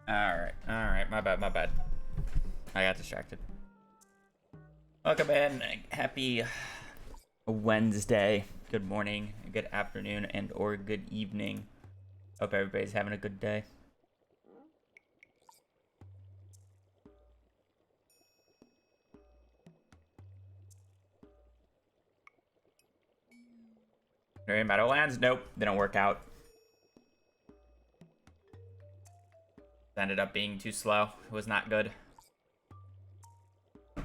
Alright, my bad. I got distracted. Welcome in. Happy Wednesday. Good morning, good afternoon, and or good evening. Hope everybody's having a good day. Very Meadowlands? Nope, didn't work out. Ended up being too slow. It was not good. I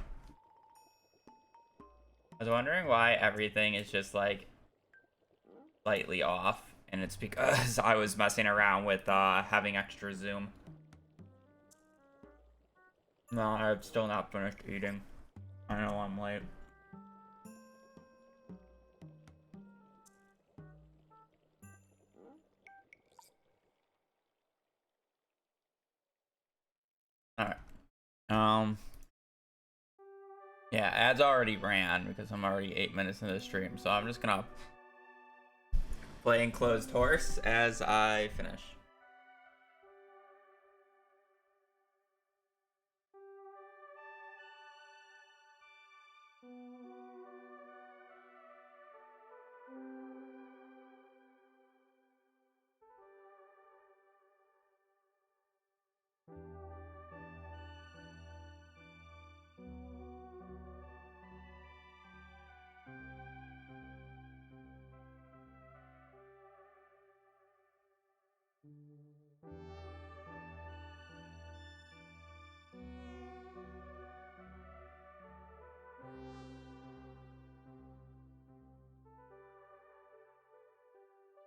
was wondering why everything is just like slightly off, and it's because I was messing around with having extra zoom. No, I've still not finished eating. I know I'm late. Alright. Yeah, ads already ran because I'm already 8 minutes into the stream, so I'm just gonna play Enclosed Horse as I finish.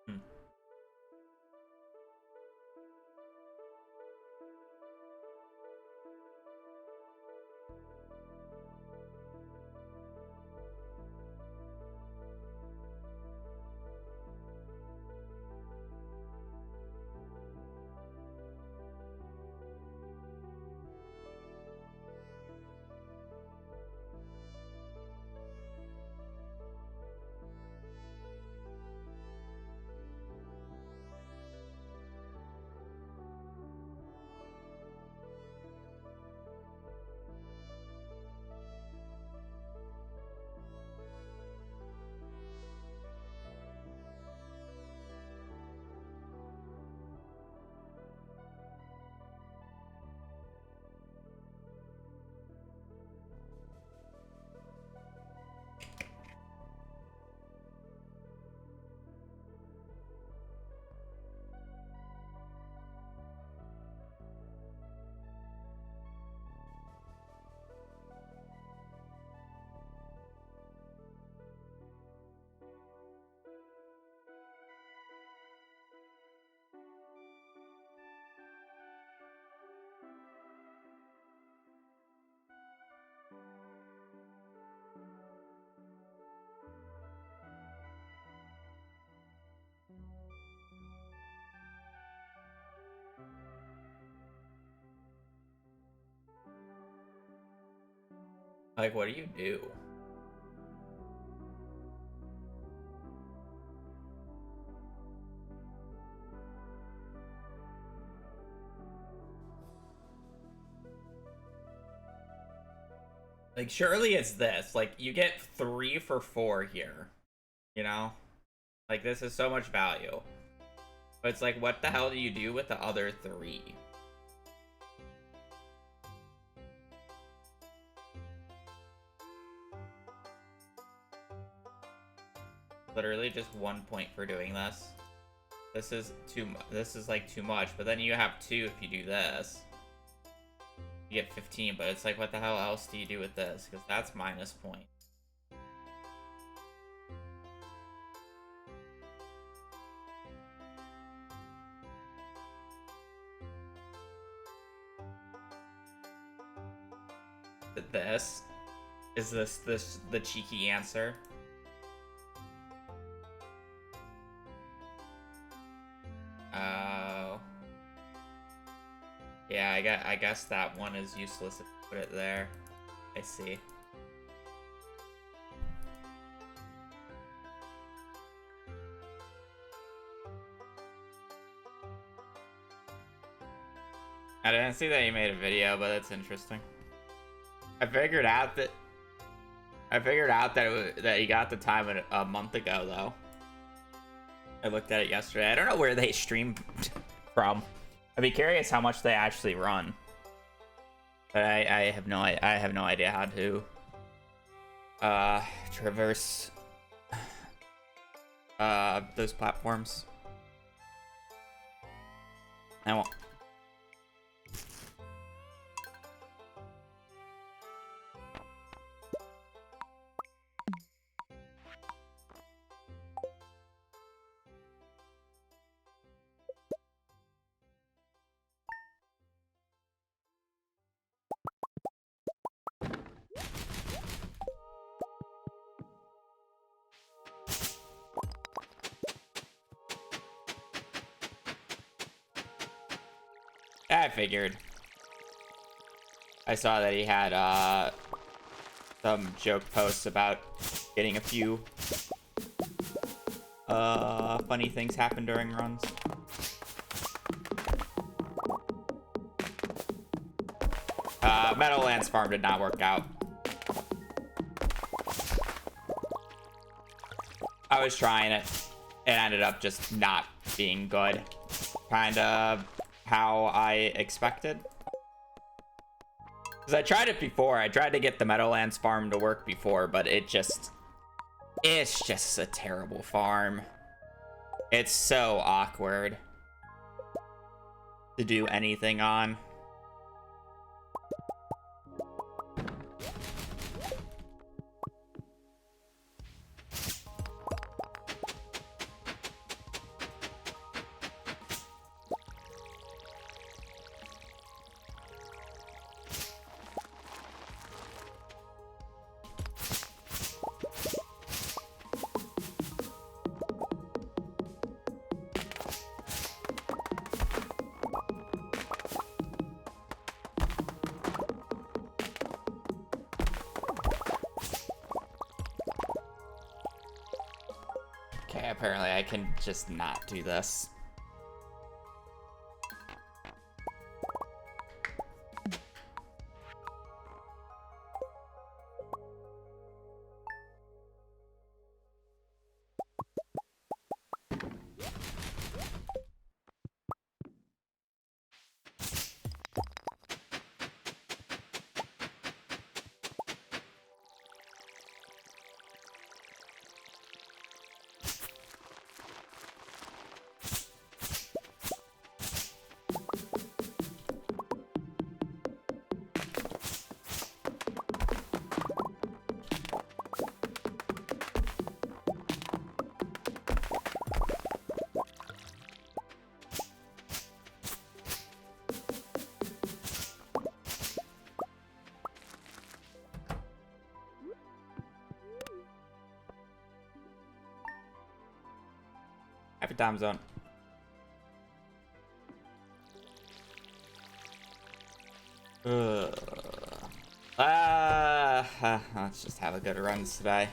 Hmm. Like, what do you do? Like, surely it's this. Like, you get 3 for 4 here. You know? Like, this is so much value. But it's like, what the hell do you do with the other 3? Literally just 1 point for doing this. This is this is like too much, but then you have 2 if you do this. You get 15, but it's like, what the hell else do you do with this? Because that's minus point. This is this the cheeky answer? Oh. Yeah, I guess that one is useless if you put it there. I see. I didn't see that you made a video, but that's interesting. I figured out that that you got the time a month ago, though. I looked at it yesterday. I don't know where they stream from. I'd be curious how much they actually run. But I have no idea how to traverse those platforms. I won't. I figured. I saw that he had some joke posts about getting a few funny things happen during runs. Meadowlands Farm did not work out. I was trying it. It ended up just not being good. Kind of how I expected. Because I tried it before. I tried to get the Meadowlands farm to work before, but it's just a terrible farm. It's so awkward to do anything on. Okay, apparently I can just not do this. Happy time zone. Let's just have a good run today.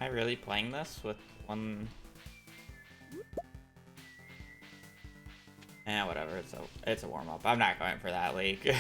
Am I really playing this with one? Eh, whatever. It's a warm up. I'm not going for that league.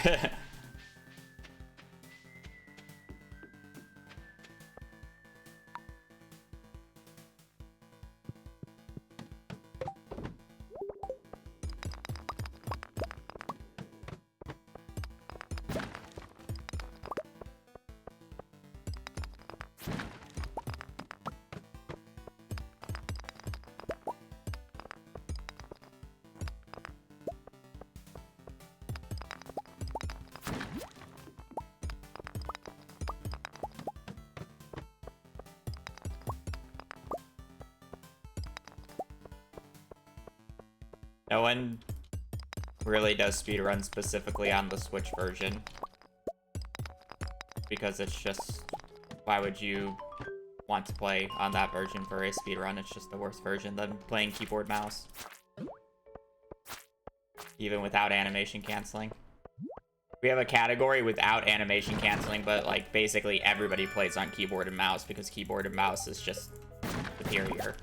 No one really does speedrun specifically on the Switch version. Because it's just... Why would you want to play on that version for a speedrun? It's just the worst version than playing keyboard mouse. Even without animation canceling. We have a category without animation canceling, but like basically everybody plays on keyboard and mouse because keyboard and mouse is just superior.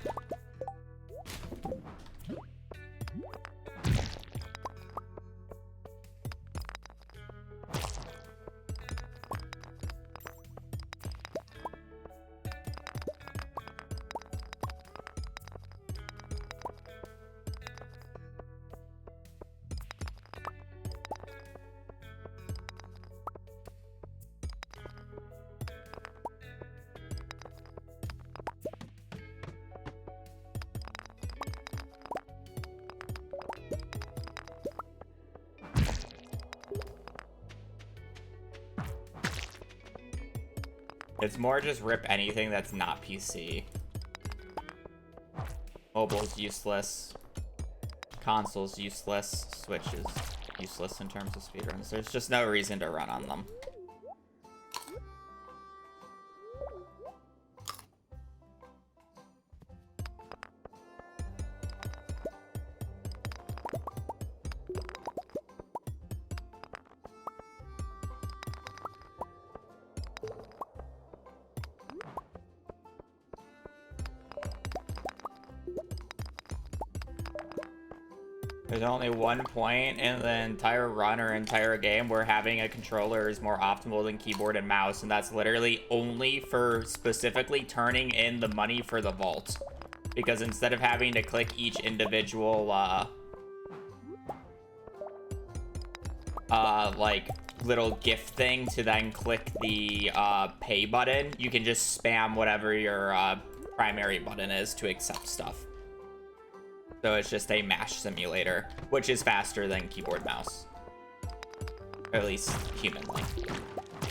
It's more just rip anything that's not PC. Mobile's useless. Console's useless. Switch is useless in terms of speedruns. There's just no reason to run on them. There's only one point in the entire run or entire game where having a controller is more optimal than keyboard and mouse, and that's literally only for specifically turning in the money for the vault. Because instead of having to click each individual, like, little gift thing to then click the, pay button, you can just spam whatever your, primary button is to accept stuff. So it's just a mash simulator, which is faster than keyboard mouse. Or at least humanly.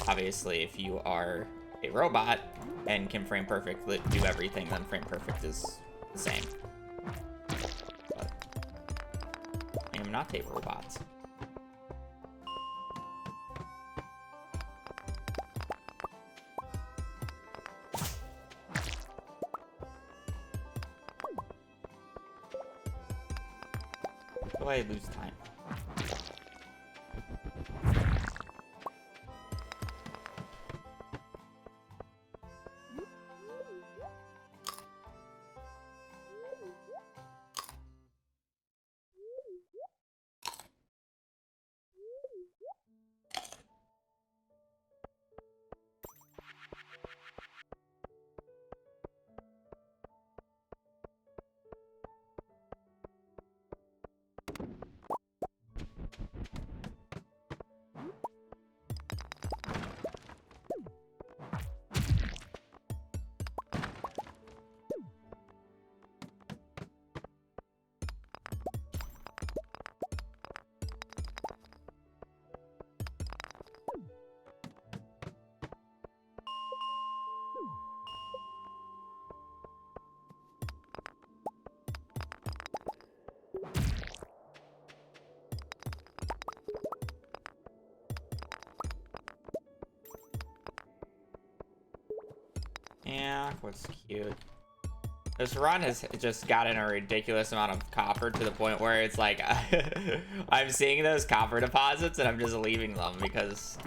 Obviously, if you are a robot and can frame perfect do everything, then frame perfect is the same. But I am not a robot. How do I lose time? Yeah, what's cute. This run has just gotten a ridiculous amount of copper to the point where it's like I'm seeing those copper deposits and I'm just leaving them because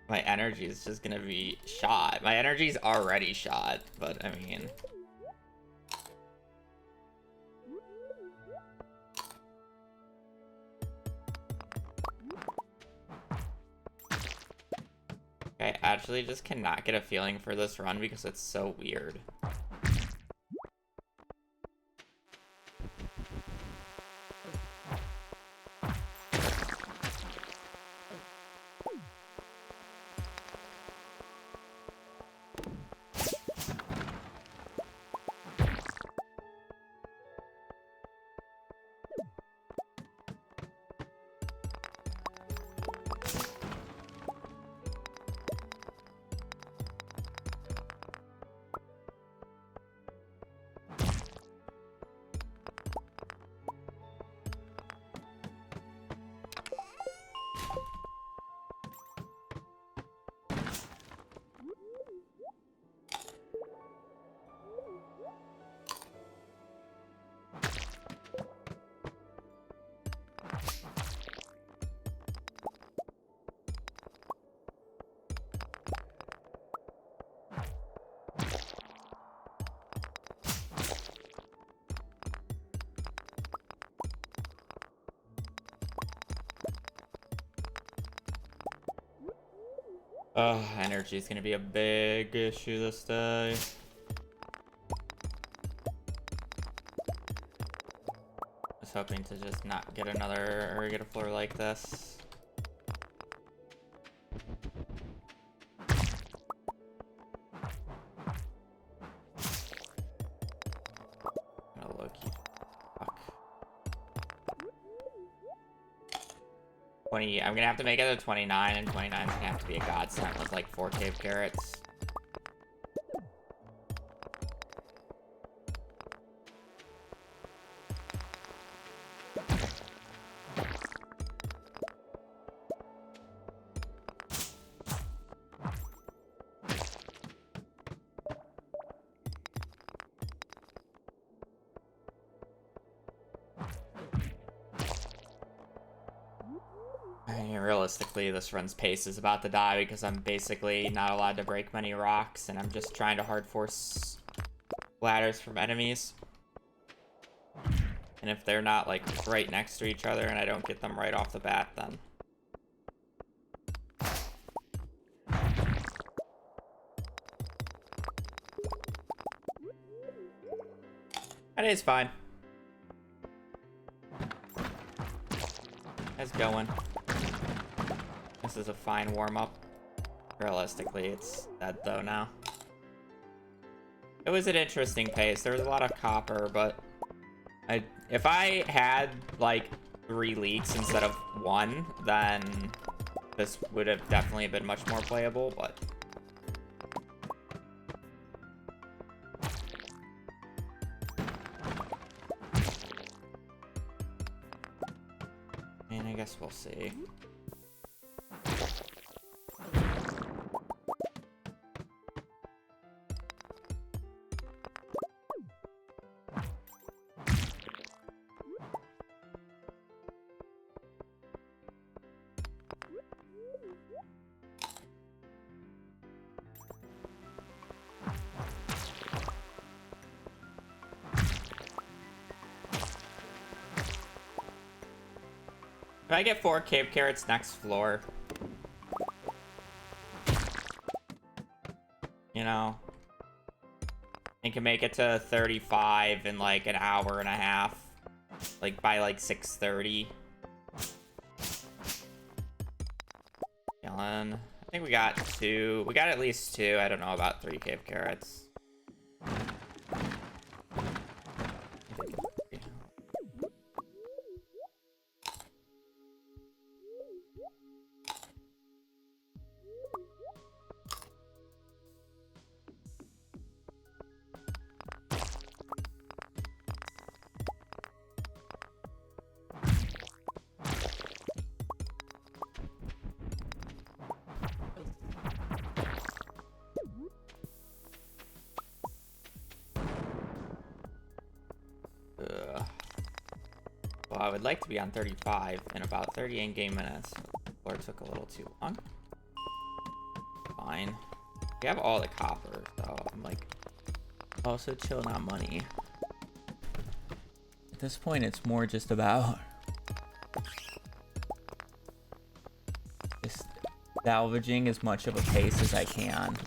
my energy is just gonna be shot. My energy's already shot, but I mean, I actually just cannot get a feeling for this run because it's so weird. Energy is gonna be a big issue this day. I was hoping to just not get another or get a floor like this. Low-key. Fuck. 20. I'm gonna have to make it a 29, and 29 is gonna have to be a godsend with like 4 cave carrots. Realistically, this run's pace is about to die because I'm basically not allowed to break many rocks, and I'm just trying to hard force ladders from enemies. And if they're not like right next to each other and I don't get them right off the bat, then that is fine. It's going. This is a fine warm-up. Realistically, it's dead though now. It was an interesting pace. There was a lot of copper, but if I had like 3 leaks instead of 1, then this would have definitely been much more playable, but I mean, I guess we'll see. If I get 4 cave carrots next floor, you know, I can make it to 35 in like an hour and a half, like by like 6:30. Killing. I think we got 2. We got at least 2. I don't know about 3 cave carrots. Well, I would like to be on 35 in about 30 in-game minutes. Or it took a little too long. Fine. We have all the copper, so I'm like also chilling on money. At this point, it's more just about just salvaging as much of a pace as I can.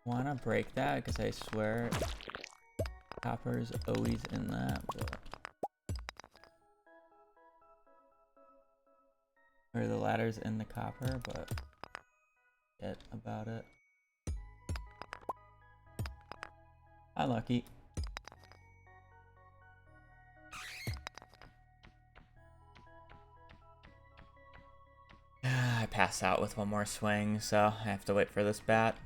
Wanna break that because I swear copper's always in that, but or the ladder's in the copper, but forget about it. Unlucky. I passed out with 1 more swing, so I have to wait for this bat.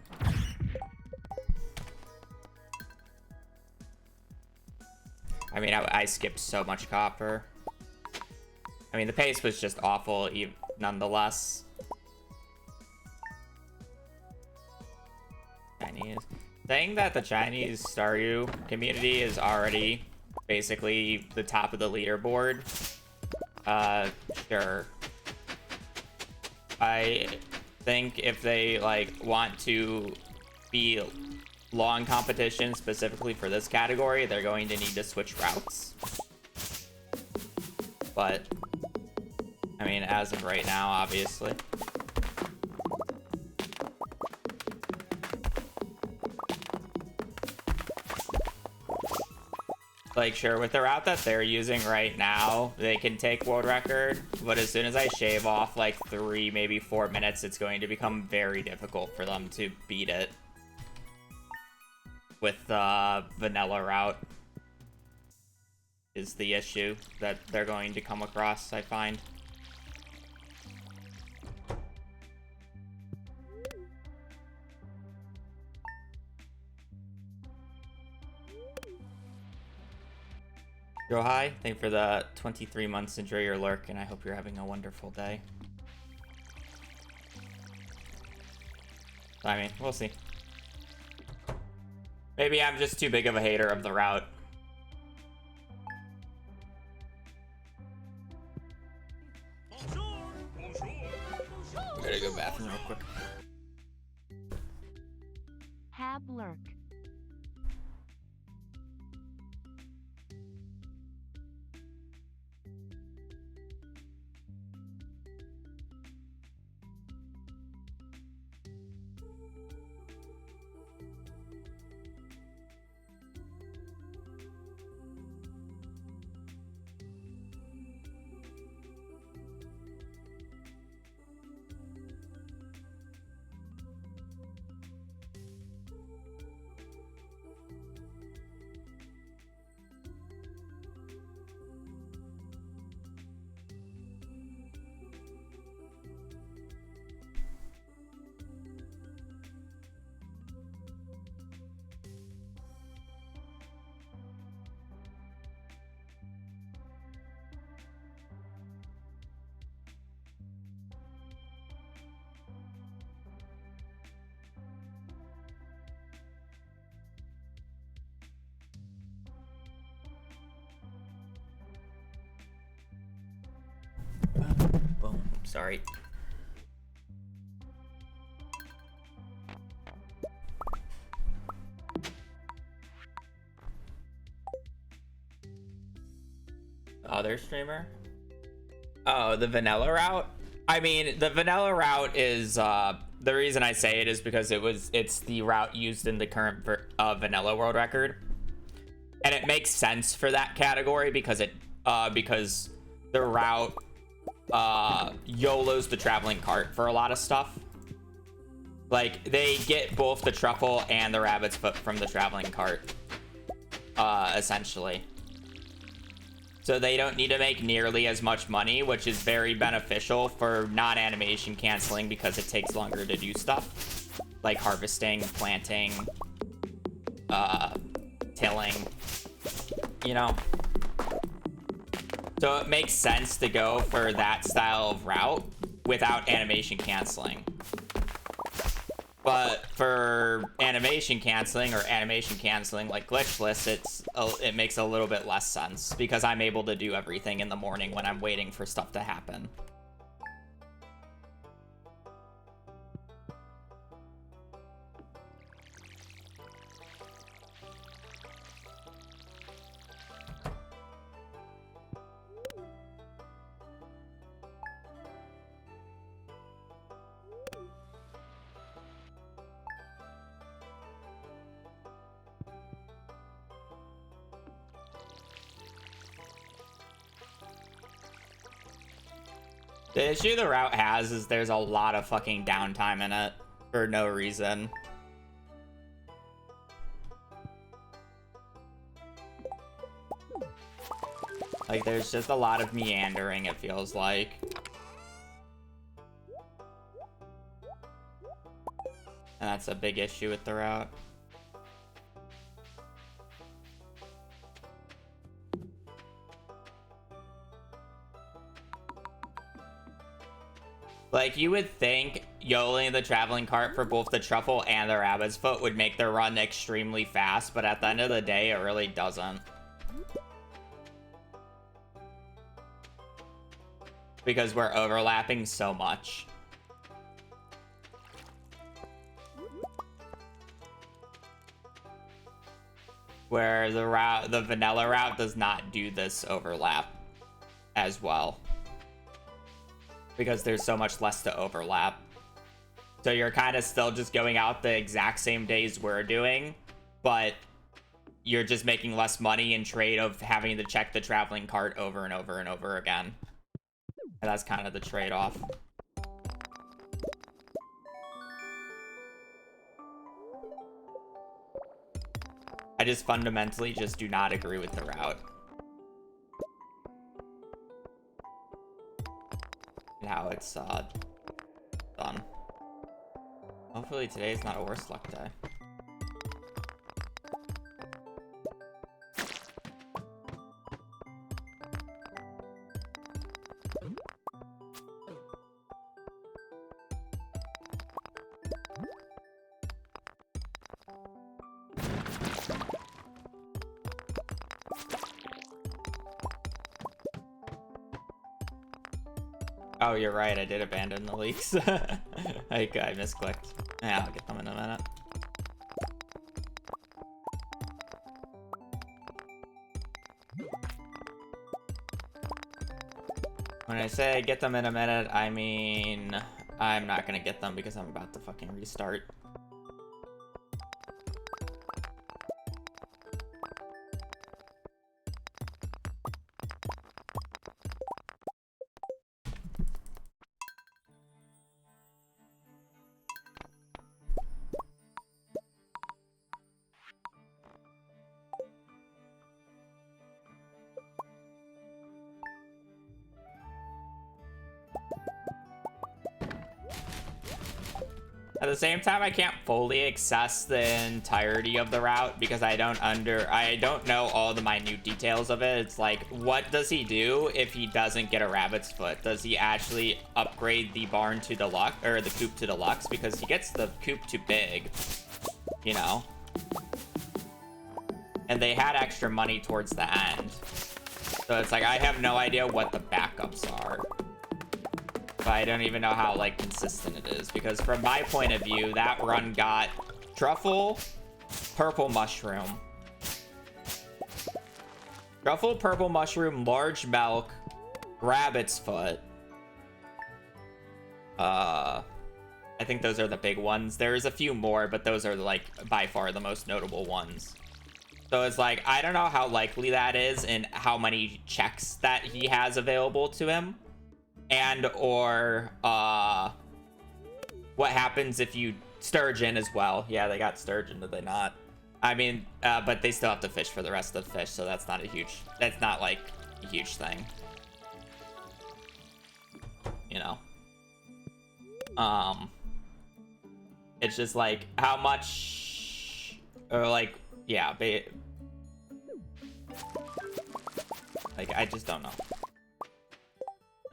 I mean, I skipped so much copper. I mean, the pace was just awful, nonetheless. Chinese. Saying that the Chinese Staryu community is already basically the top of the leaderboard. Sure. I think if they like want to be long competition specifically for this category, they're going to need to switch routes. But I mean, as of right now, obviously. Like, sure, with the route that they're using right now, they can take world record, but as soon as I shave off like 3, maybe 4 minutes, it's going to become very difficult for them to beat it with the vanilla route is the issue that they're going to come across, I find. Yo, hi. Thank you for the 23 months. Enjoy your lurk, and I hope you're having a wonderful day. I mean, we'll see. Maybe I'm just too big of a hater of the route. I gotta go bathroom real quick. Hab lurk. Boom. Sorry. Other streamer? Oh, the vanilla route? I mean, the vanilla route is the reason I say it is because it's the route used in the current vanilla world record. And it makes sense for that category because because the route YOLO's the traveling cart for a lot of stuff. Like, they get both the truffle and the rabbit's foot from the traveling cart, essentially. So they don't need to make nearly as much money, which is very beneficial for non-animation canceling because it takes longer to do stuff. Like harvesting, planting, tilling, you know? So it makes sense to go for that style of route without animation canceling. But for animation canceling or animation canceling like Glitchless, it makes a little bit less sense because I'm able to do everything in the morning when I'm waiting for stuff to happen. The issue the route has is there's a lot of fucking downtime in it for no reason. Like, there's just a lot of meandering, it feels like. And that's a big issue with the route. Like, you would think YOLOing the traveling cart for both the truffle and the rabbit's foot would make the run extremely fast, but at the end of the day, it really doesn't. Because we're overlapping so much. where the vanilla route does not do this overlap as well, because there's so much less to overlap. So you're kind of still just going out the exact same days we're doing, but you're just making less money in trade of having to check the traveling cart over and over and over again. And that's kind of the trade-off. I just fundamentally just do not agree with the route. And how it's done. Hopefully today's not a worse luck day. Oh, you're right. I did abandon the leaks. I misclicked. Yeah, I'll get them in a minute. When I say get them in a minute, I mean I'm not gonna get them because I'm about to fucking restart. At the same time, I can't fully access the entirety of the route because I don't know all the minute details of it. It's like, what does he do if he doesn't get a rabbit's foot? Does he actually upgrade the barn to deluxe, or the coop to deluxe? Because he gets the coop too big, you know? And they had extra money towards the end. So it's like, I have no idea what the backups are. But I don't even know how, like, consistent it is. Because from my point of view, that run got truffle, purple mushroom. Truffle, purple mushroom, large milk, rabbit's foot. I think those are the big ones. There's a few more, but those are, like, by far the most notable ones. So it's like, I don't know how likely that is and how many checks that he has available to him. And or what happens if you sturgeon as well. Yeah, they got sturgeon, did they not? I mean, but they still have to fish for the rest of the fish, so that's not like a huge thing, you know. It's just like how much, or like, yeah, like, I just don't know.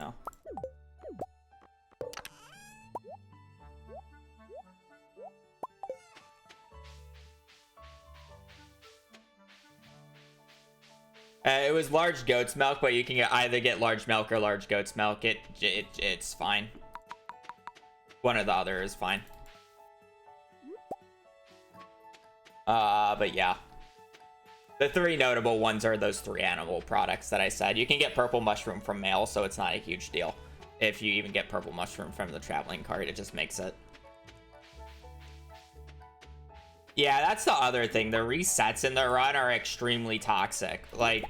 No. It was large goat's milk, but you can either get large milk or large goat's milk. It's fine. One or the other is fine. But yeah. The three notable ones are those three animal products that I said. You can get purple mushroom from mail, so it's not a huge deal. If you even get purple mushroom from the traveling cart, it just makes it. Yeah, that's the other thing. The resets in the run are extremely toxic. Like,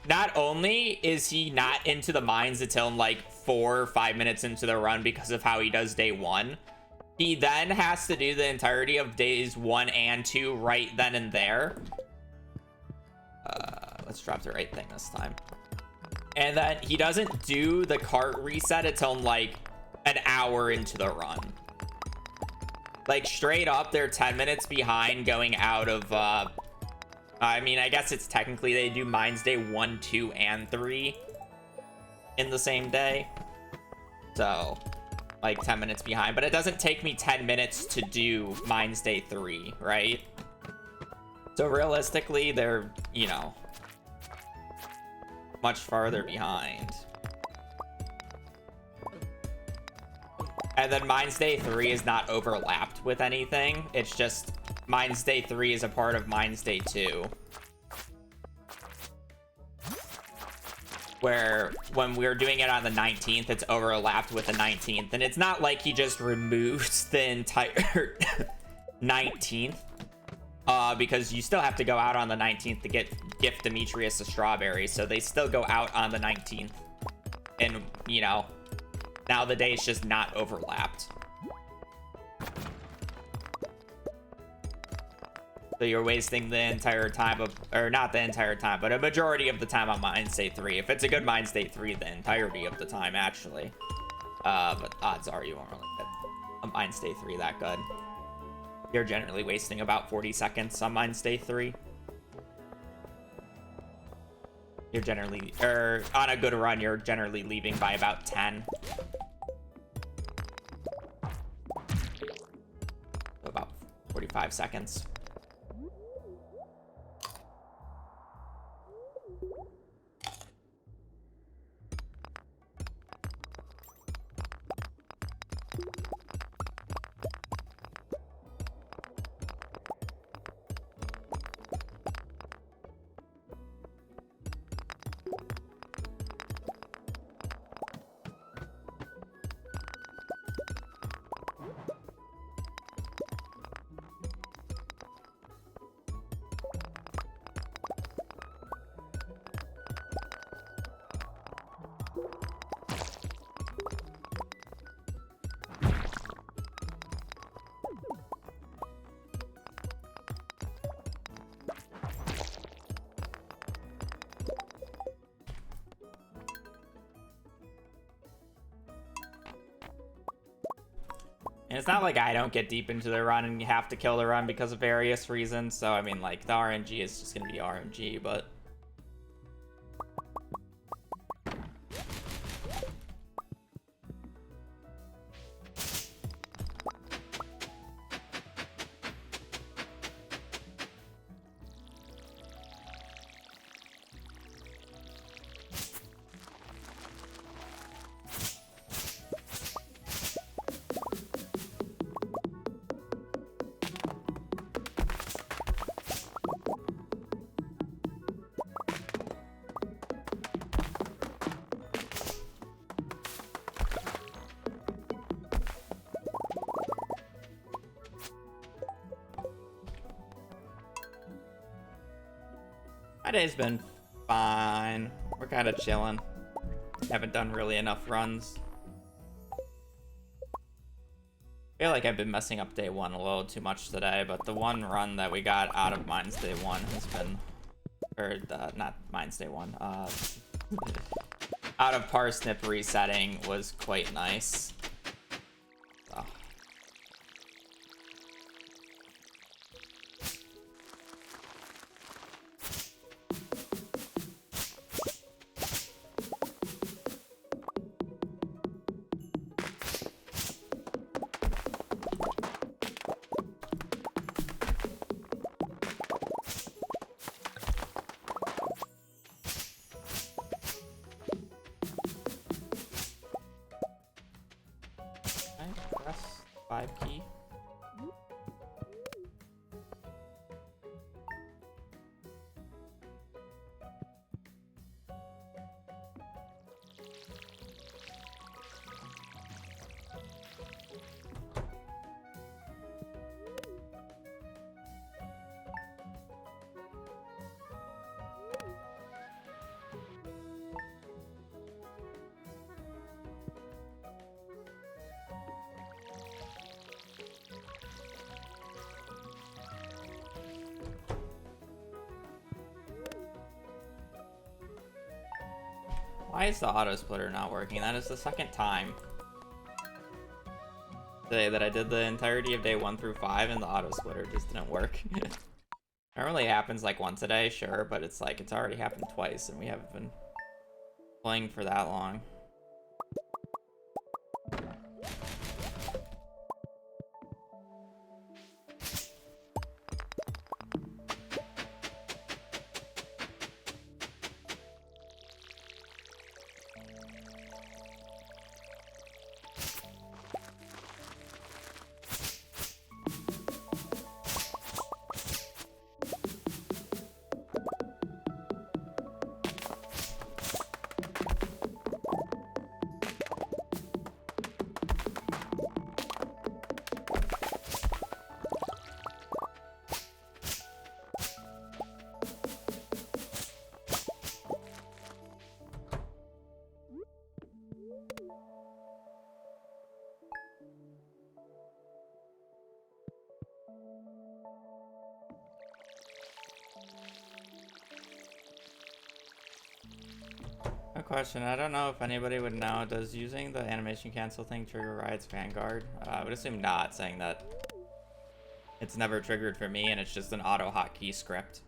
not only is he not into the mines until like 4 or 5 minutes into the run because of how he does day 1, he then has to do the entirety of days 1 and 2 right then and there. Let's drop the right thing this time. And then he doesn't do the cart reset until like an hour into the run. Like, straight up, they're 10 minutes behind going out of, I mean, I guess it's technically they do Mines Day 1, 2, and 3 in the same day. So, like, 10 minutes behind. But it doesn't take me 10 minutes to do Mines Day 3, right? So, realistically, they're, you know, much farther behind. And then Mines Day 3 is not overlapped with anything. It's just Mines Day 3 is a part of Mines Day 2. Where when we were doing it on the 19th, it's overlapped with the 19th. And it's not like he just removes the entire 19th. Because you still have to go out on the 19th to gift Demetrius a strawberry. So they still go out on the 19th. And, you know, now the day is just not overlapped. So you're wasting the entire time of, or not the entire time, but a majority of the time on Mines Day 3. If it's a good Mines Day 3, the entirety of the time, actually. But odds are you won't really get a Mines Day 3 that good. You're generally wasting about 40 seconds on Mines Day 3. You're generally, or on a good run, you're generally leaving by about 10. So about 45 seconds. And it's not like I don't get deep into the run and you have to kill the run because of various reasons. So, I mean, like, the RNG is just going to be RNG, but... My day's been fine. We're kind of chilling. Haven't done really enough runs. I feel like I've been messing up day 1 a little too much today, but the one run that we got out of Mines Day 1 has been... Or, not Mines Day 1. Out of Parsnip resetting was quite nice. So. Press 5 key. Why is the auto splitter not working? That is the second time today that I did the entirety of day 1 through 5 and the auto splitter just didn't work. It normally happens like once a day, sure, but it's like it's already happened twice and we haven't been playing for that long. question. I don't know if anybody would know. Does using the animation cancel thing trigger Riot's Vanguard? I would assume not, saying that it's never triggered for me and it's just an auto hotkey script.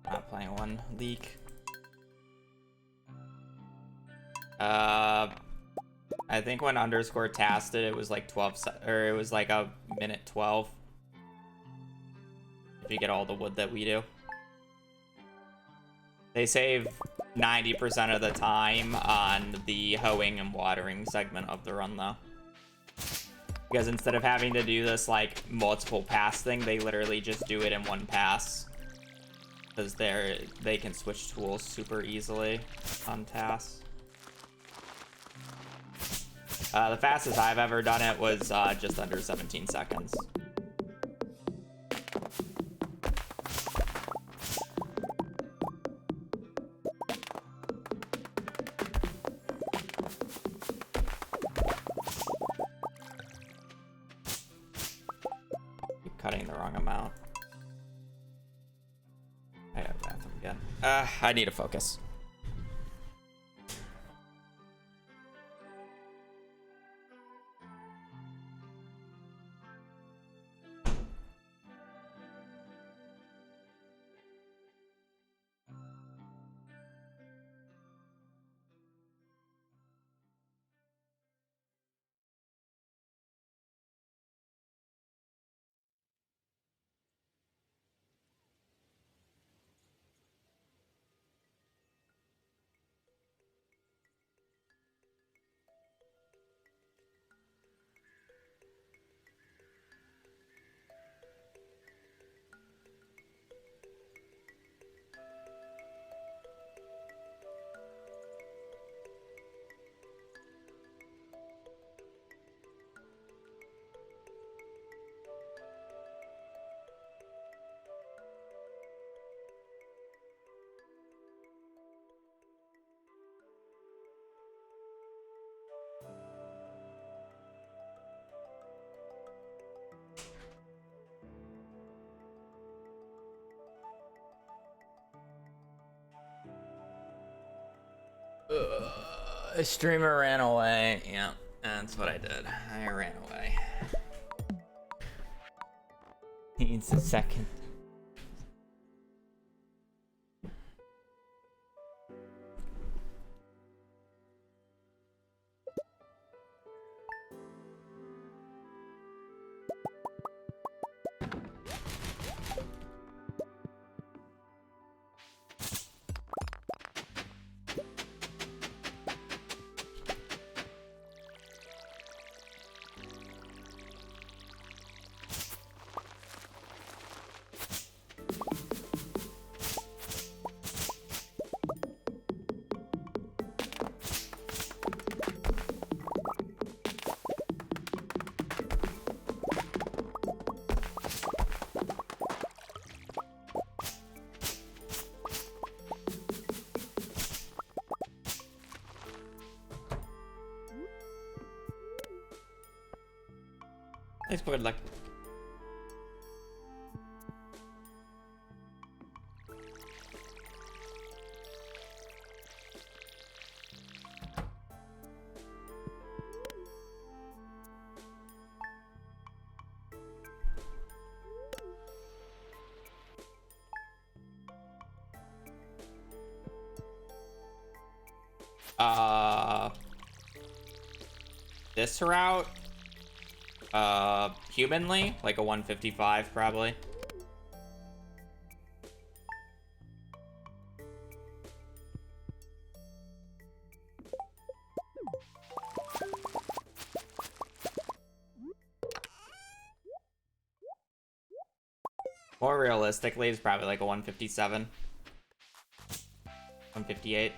Not playing one leak. I think when underscore tasked it, it was like 12 or it was like a minute 12. If you get all the wood that we do. They save 90% of the time on the hoeing and watering segment of the run though. Because instead of having to do this like multiple pass thing, they literally just do it in one pass. Because they can switch tools super easily on tasks. The fastest I've ever done it was just under 17 seconds. Keep cutting the wrong amount. I have bathroom again. I need to focus. A streamer ran away. Yeah, that's what I did. I ran away. Needs a second. Thanks for good luck. this route, humanly, like a 155 probably. More realistically, it's probably like a 157. 158.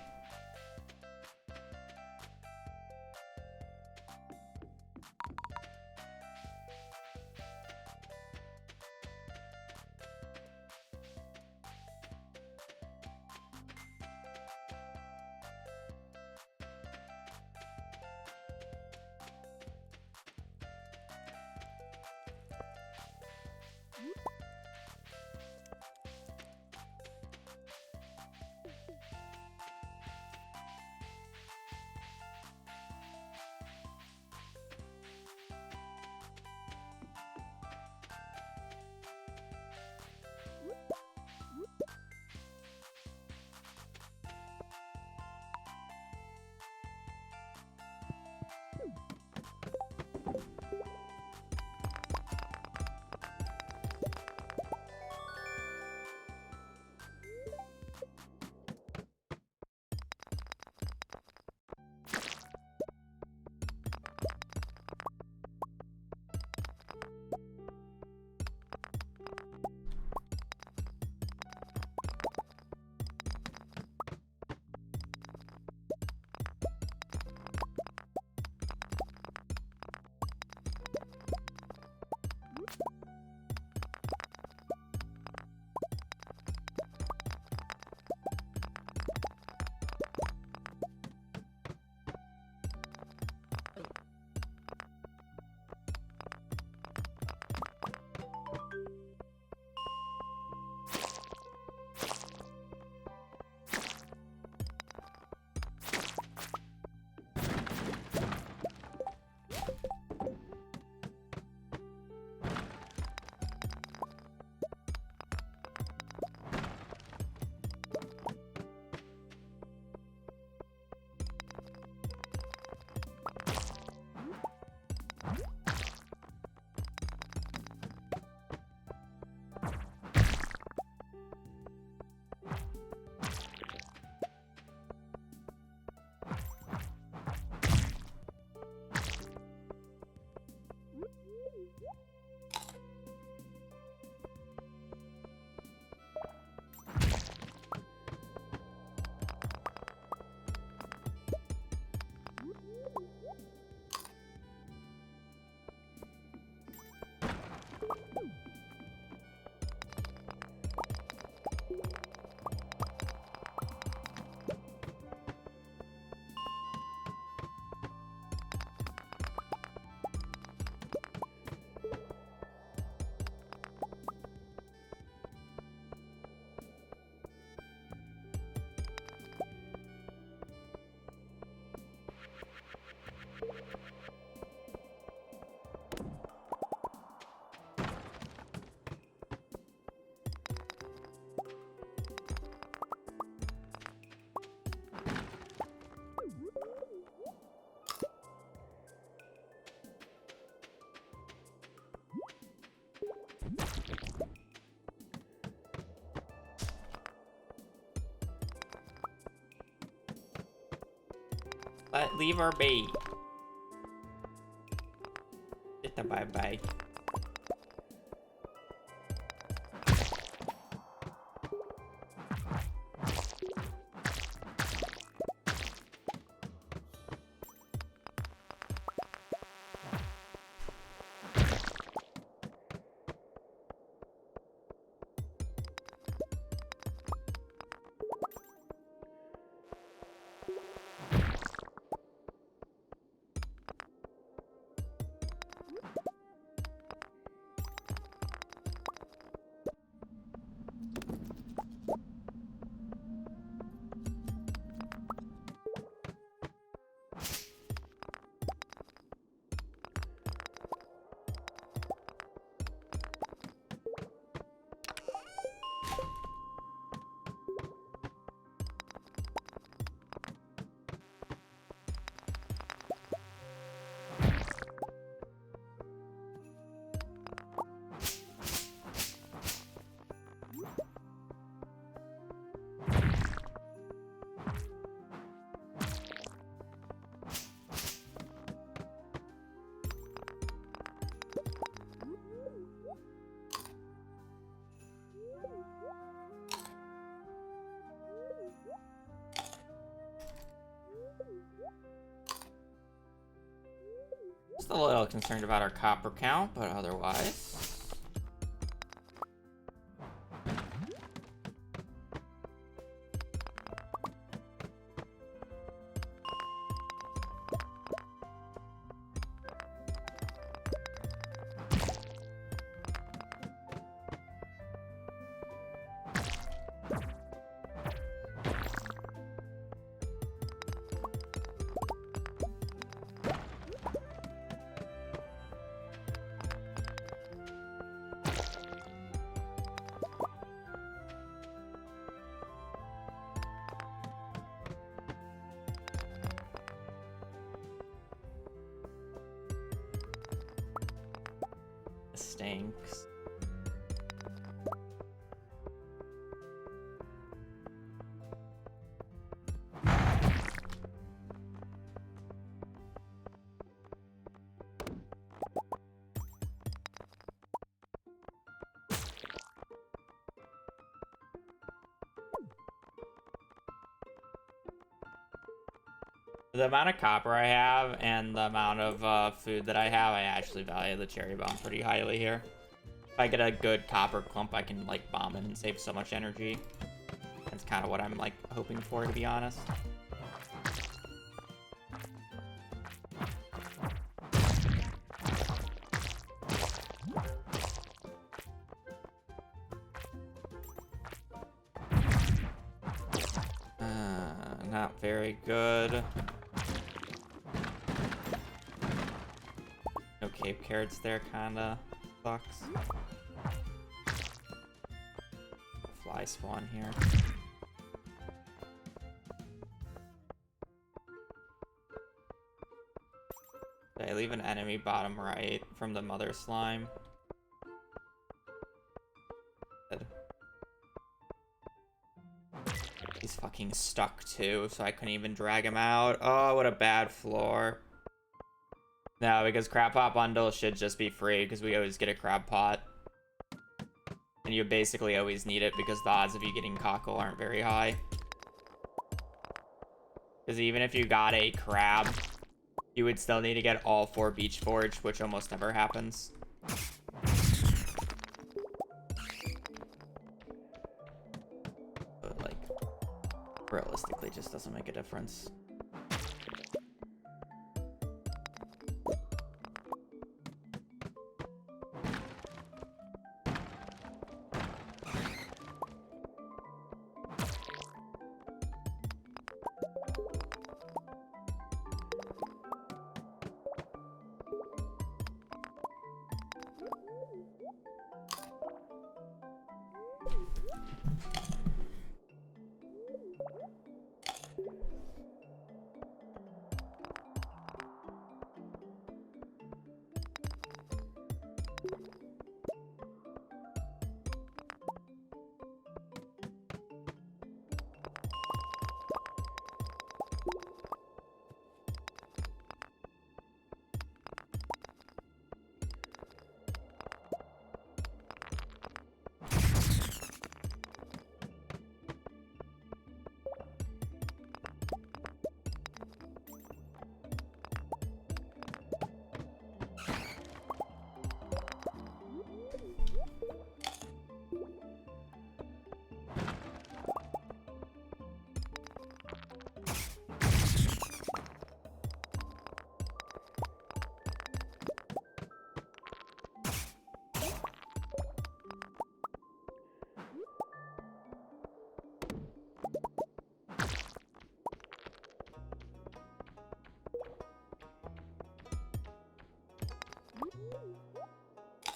Leave her be. Bye bye. Just a little concerned about our copper count, but otherwise... Stinks. The amount of copper I have and the amount of food that I have, I actually value the cherry bomb pretty highly here. If I get a good copper clump, I can like bomb it and save so much energy. That's kind of what I'm like hoping for, to be honest. Not very good. No cape carrots there, kinda sucks. Fly spawn here. Did I leave an enemy bottom right from the mother slime? Good. He's fucking stuck too, so I couldn't even drag him out. Oh, what a bad floor. No, because crab pot bundle should just be free because we always get a crab pot. And you basically always need it because the odds of you getting cockle aren't very high. Because even if you got a crab, you would still need to get all 4 beach forage, which almost never happens. But like, realistically, just doesn't make a difference.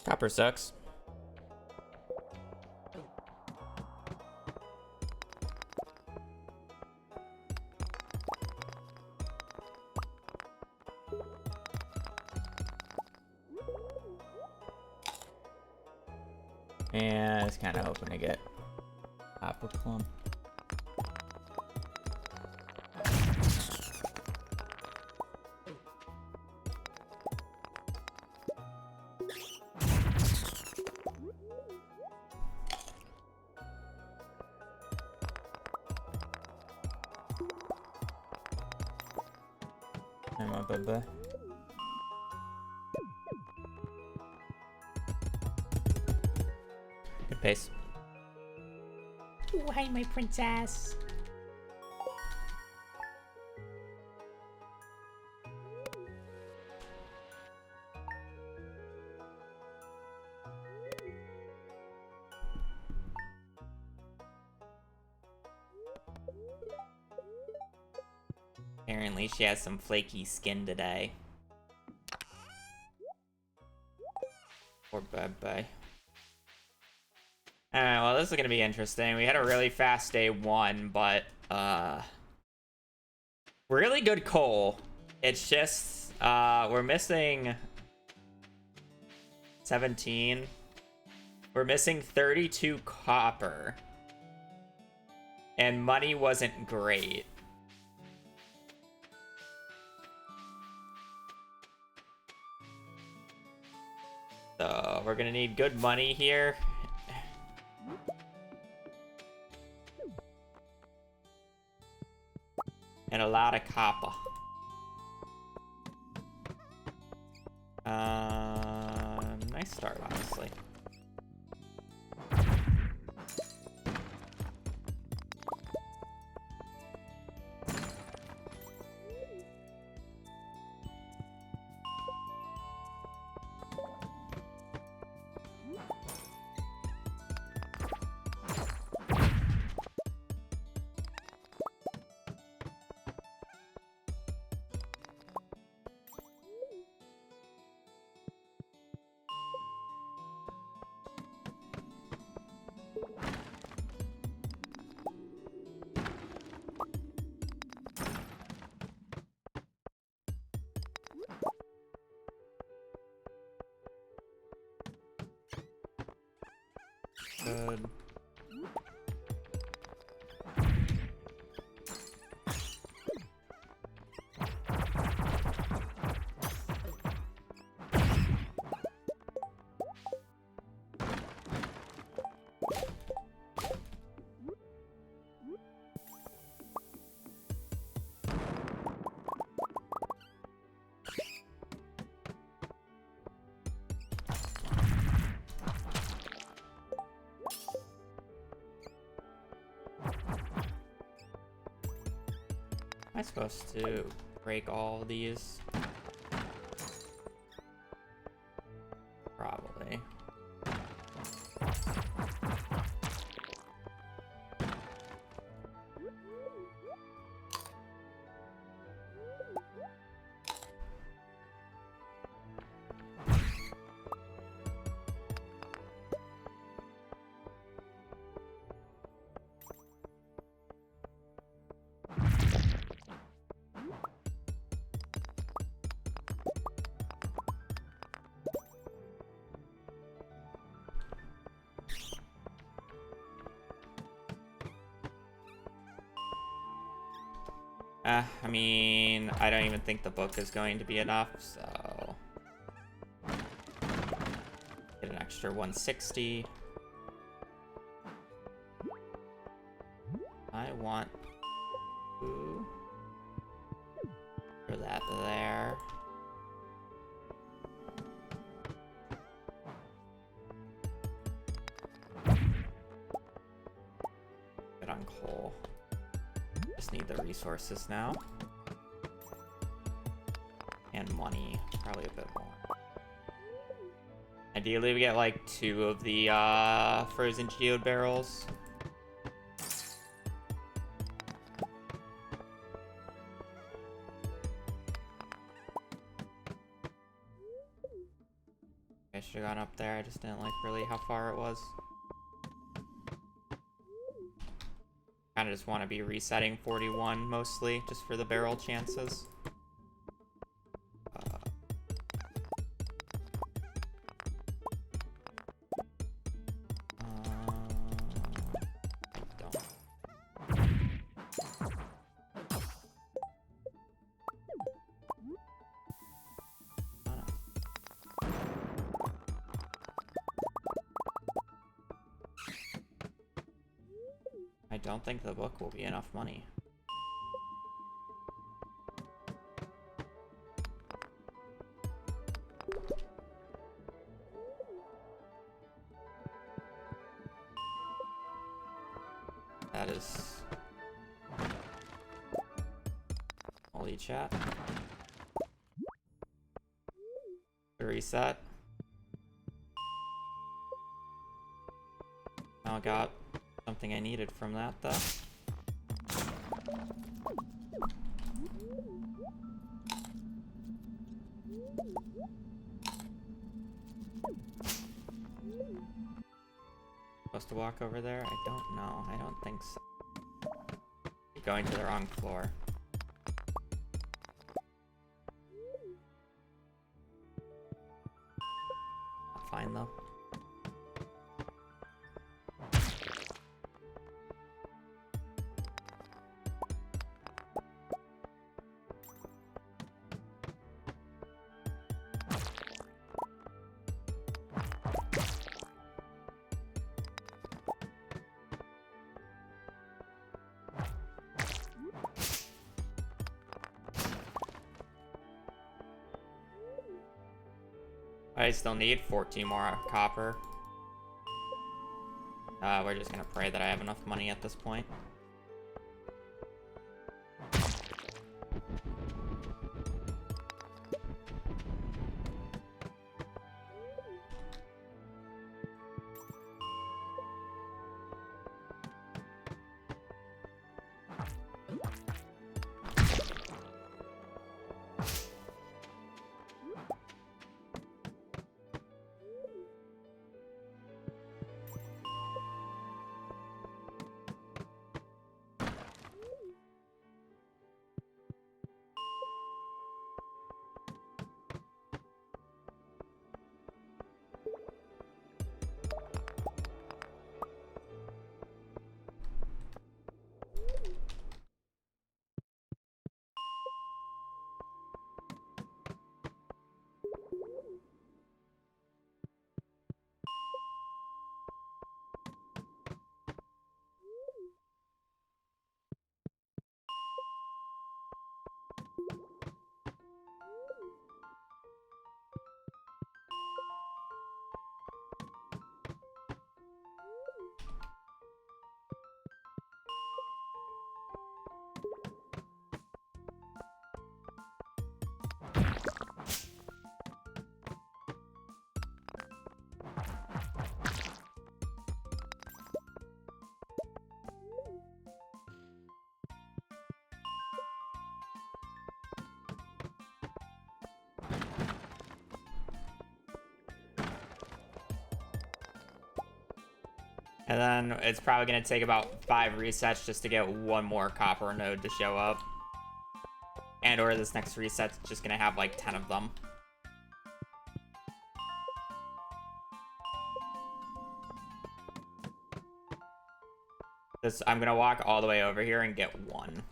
Copper sucks. And it's kind of hoping to get copper clump. I'm a bubba. Pace. Ooh, hi, my princess. Apparently she has some flaky skin today. Poor bye. Alright, well, this is gonna be interesting. We had a really fast day one, but really good coal. It's just we're missing 17. We're missing 32 copper. And money wasn't great. So we're gonna need good money here. And a lot of copper. Nice start, honestly. Good. Am I supposed to break all these? Probably. I mean, I don't even think the book is going to be enough, so... Get an extra 160. I want to... For that there. Good on coal. Just need the resources now. And money, probably a bit more. Ideally, we get like 2 of the frozen geode barrels. I should have gone up there. I just didn't like really how far it was. Kind of just want to be resetting 41 mostly, just for the barrel chances. I don't think the book will be enough money. that is... Holy chat. Reset. Now I got something I needed from that, though. Supposed to walk over there? I don't know. I don't think so. You're going to the wrong floor. Fine though. I still need 14 more copper. We're just gonna pray that I have enough money at this point. And then it's probably going to take about 5 resets just to get one more copper node to show up. And or this next reset's just going to have like 10 of them. I'm going to walk all the way over here and get one.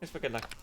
Thanks for good luck.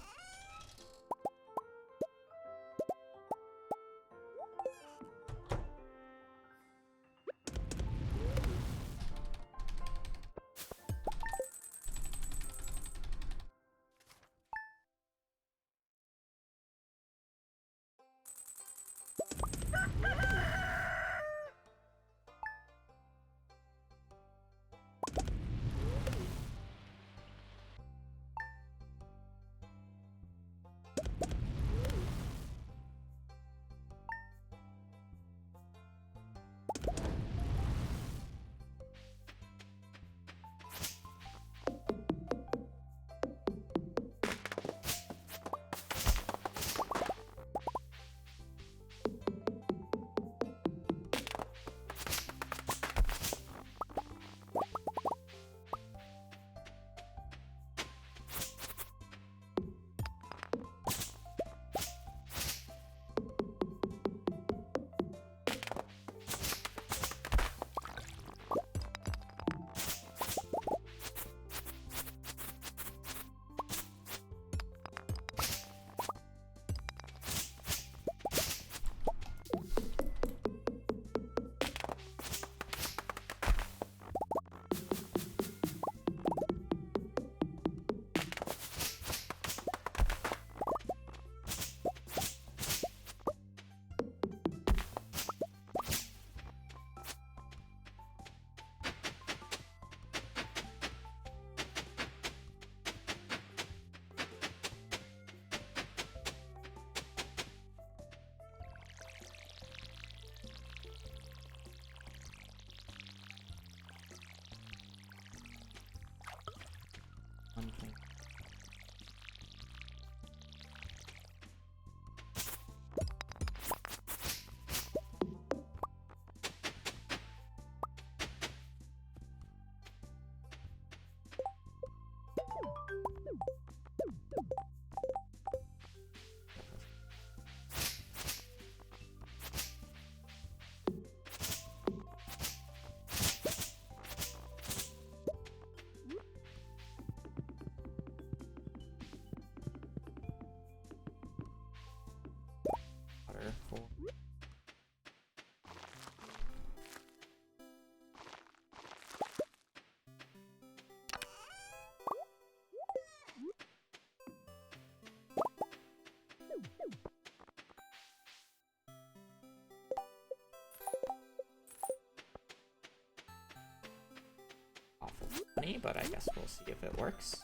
funny, but I guess we'll see if it works.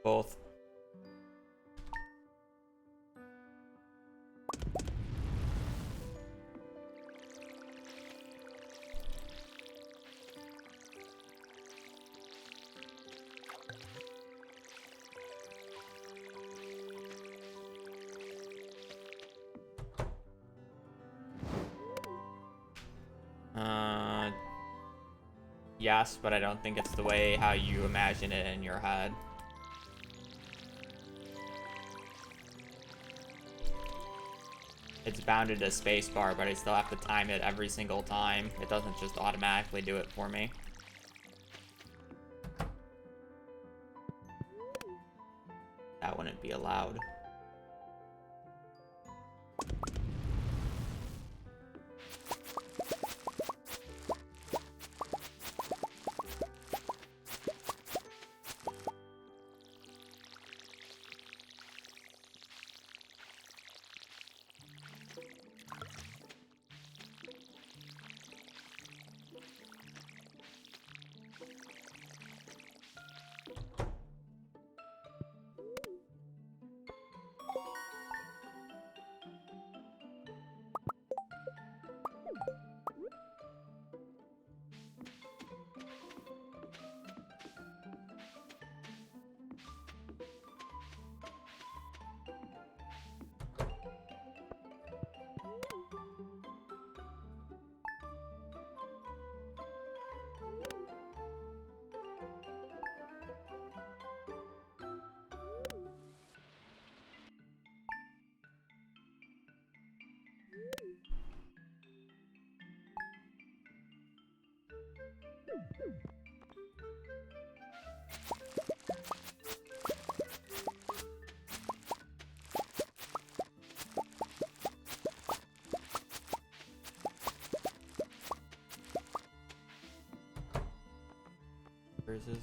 Both. Yes, but I don't think it's the way how you imagine it in your head. It's bounded to spacebar, but I still have to time it every single time. It doesn't just automatically do it for me. That wouldn't be allowed. Versus.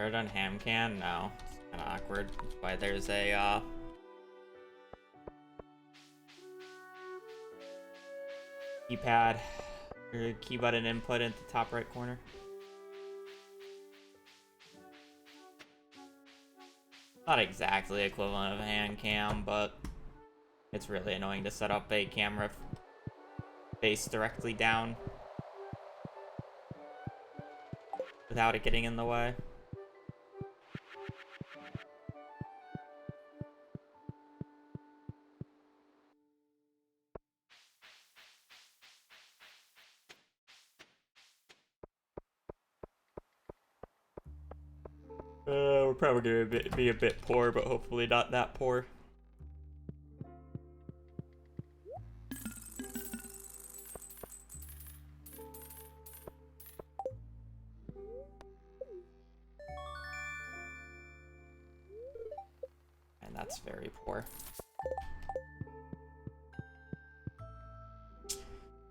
Ever done ham can? No. It's kind of awkward. That's why there's a keypad or key button input at the top right corner. Not exactly equivalent of a hand cam, but it's really annoying to set up a camera face directly down without it getting in the way. We're probably gonna be a bit poor, but hopefully not that poor. And that's very poor.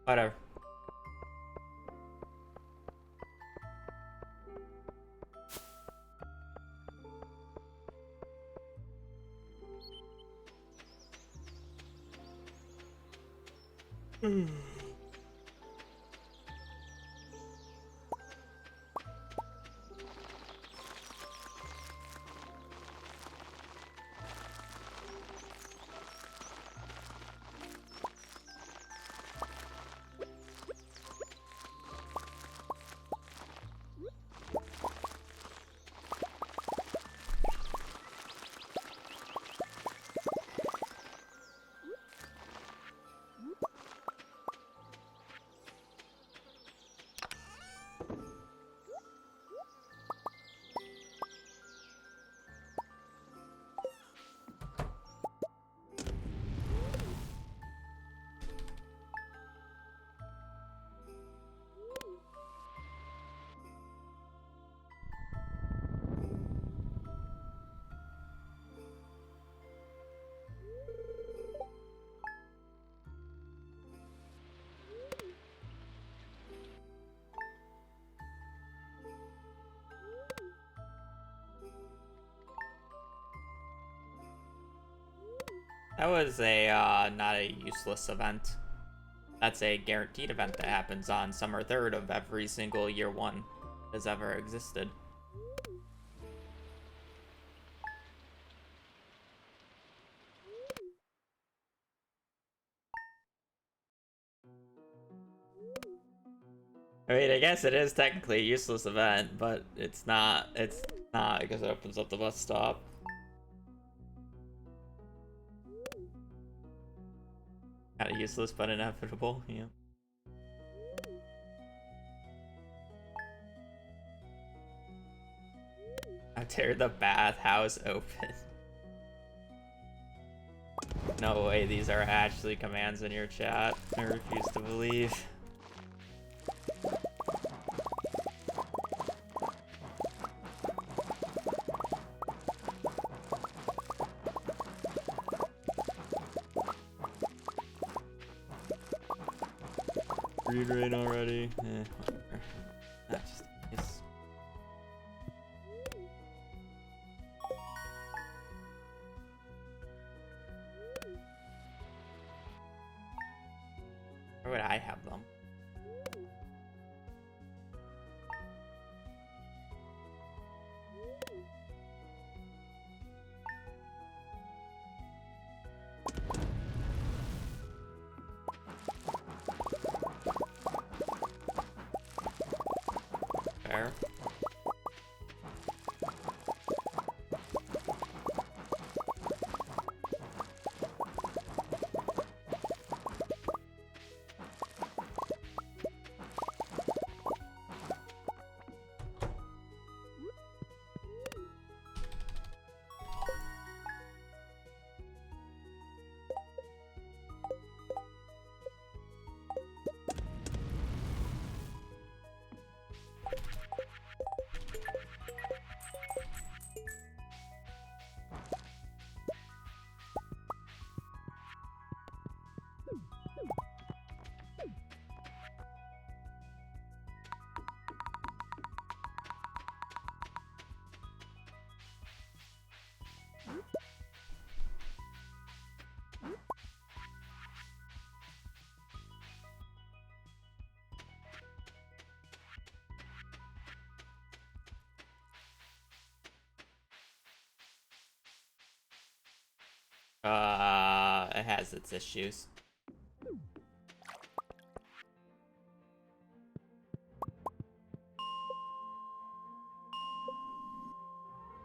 Whatever. That was a not a useless event. That's a guaranteed event that happens on summer 3rd of every single year 1 has ever existed. I mean, I guess it is technically a useless event, but it's not. It's not because it opens up the bus stop. Kind of useless, but inevitable, yeah. I tear the bathhouse open. No way, these are actually commands in your chat. I refuse to believe. Read rain already. Whatever. That just is. Where would I have them? Fair. It has its issues.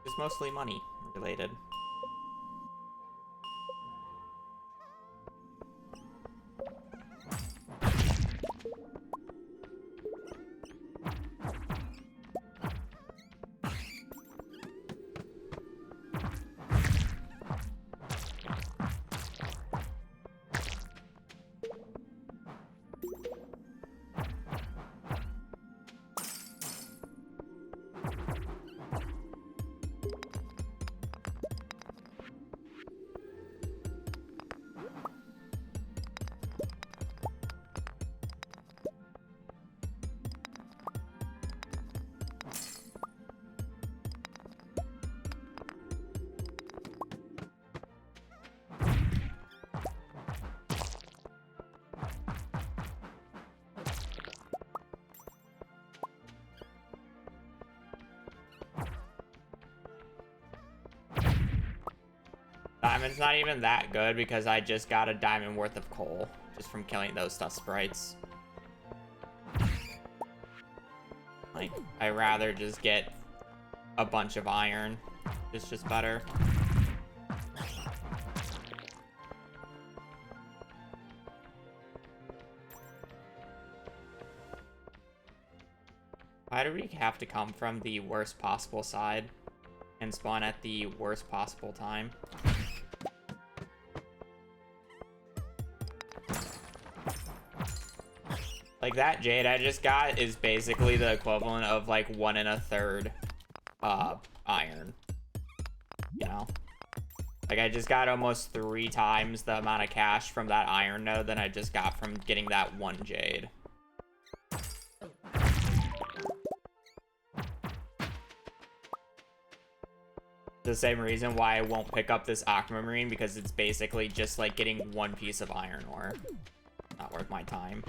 It's mostly money related. Diamond's not even that good because I just got a diamond worth of coal just from killing those dust sprites. Like, I'd rather just get a bunch of iron. It's just better. Why do we have to come from the worst possible side and spawn at the worst possible time? Like, that jade I just got is basically the equivalent of like 1 1/3 iron. You know? Like, I just got almost 3 times the amount of cash from that iron node than I just got from getting that 1 jade. The same reason why I won't pick up this aquamarine, because it's basically just like getting 1 piece of iron ore. Not worth my time.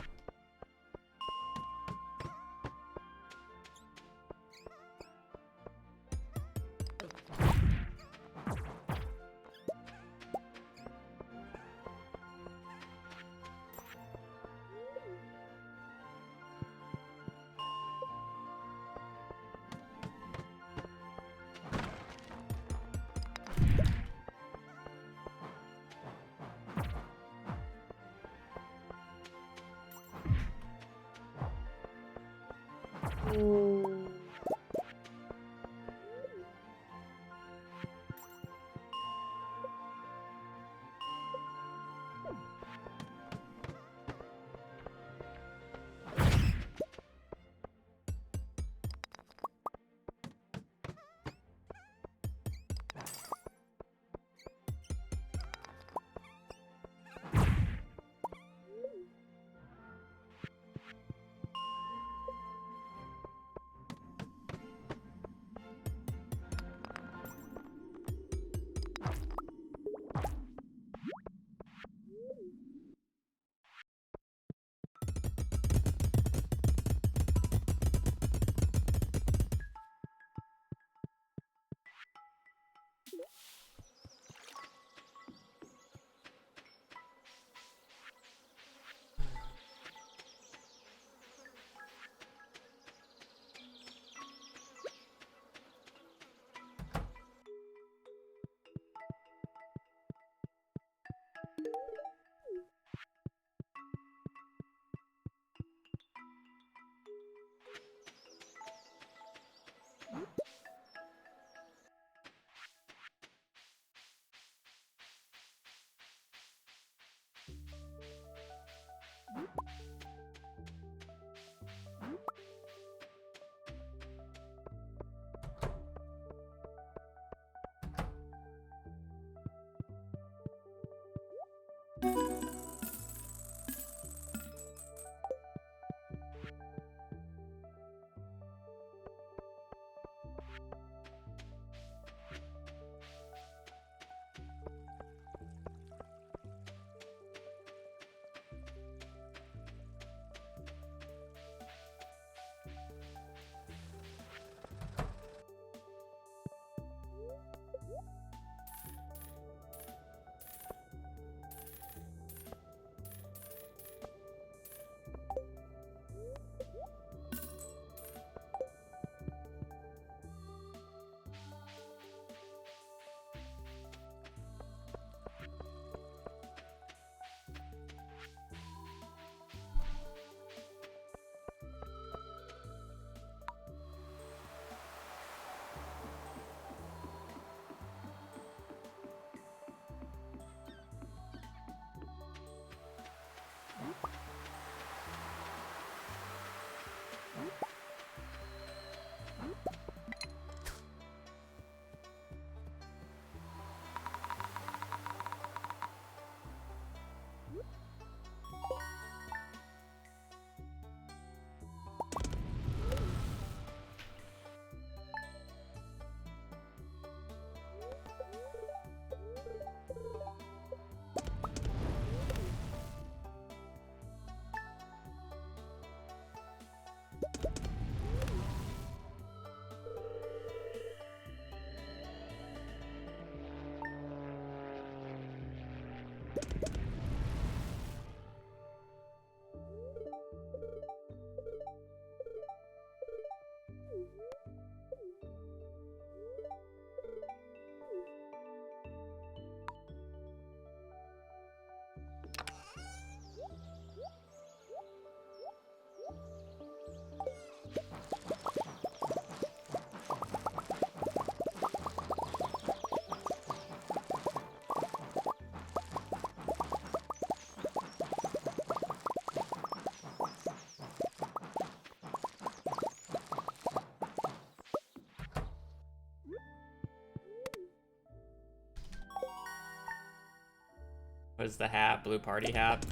What is the hat? Blue party hat.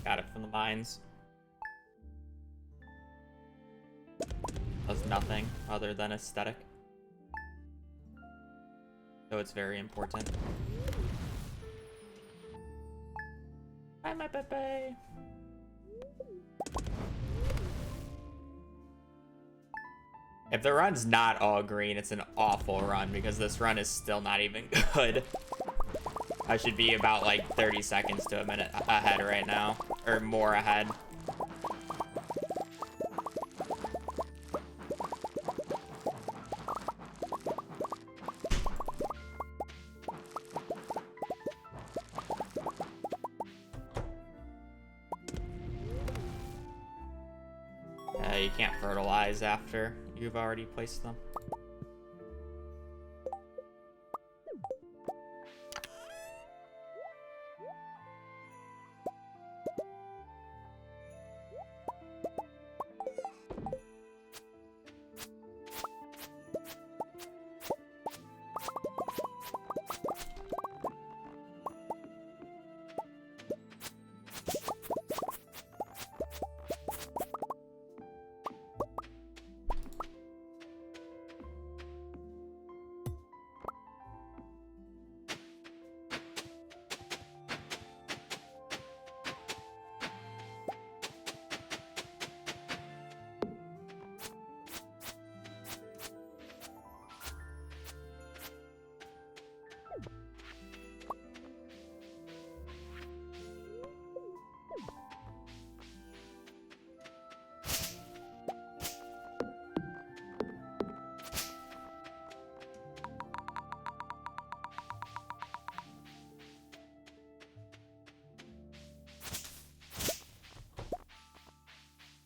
Got it from the mines. Does nothing other than aesthetic. So it's very important. Hi, my Pepe. If the run's not all green, it's an awful run because this run is still not even good. I should be about like 30 seconds to a minute ahead right now, or more ahead. You can't fertilize after you've already placed them.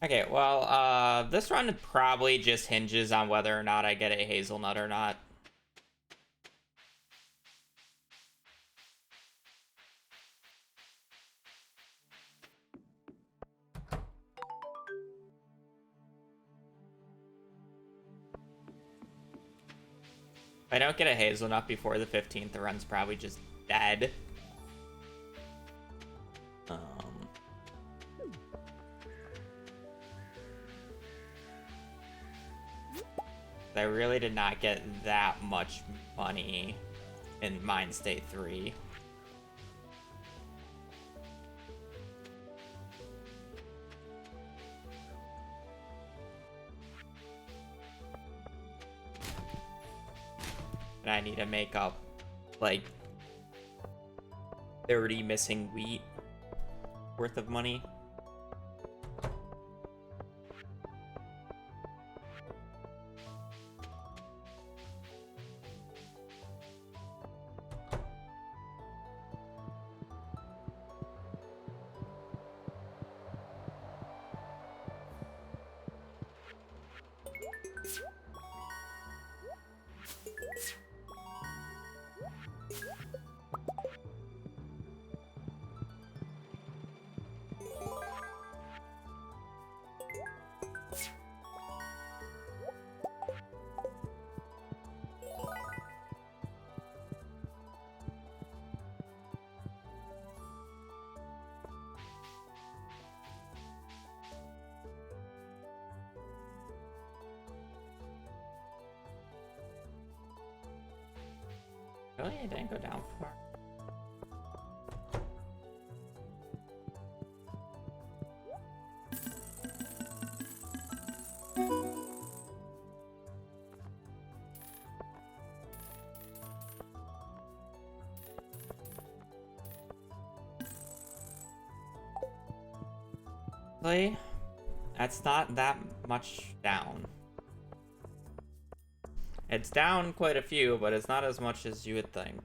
Okay, well, this run probably just hinges on whether or not I get a hazelnut or not. If I don't get a hazelnut before the 15th, the run's probably just dead. I really did not get that much money in Mine State 3. And I need to make up like 30 missing wheat worth of money. Really? I didn't go down far. Really? That's not that much down. It's down quite a few, but it's not as much as you would think.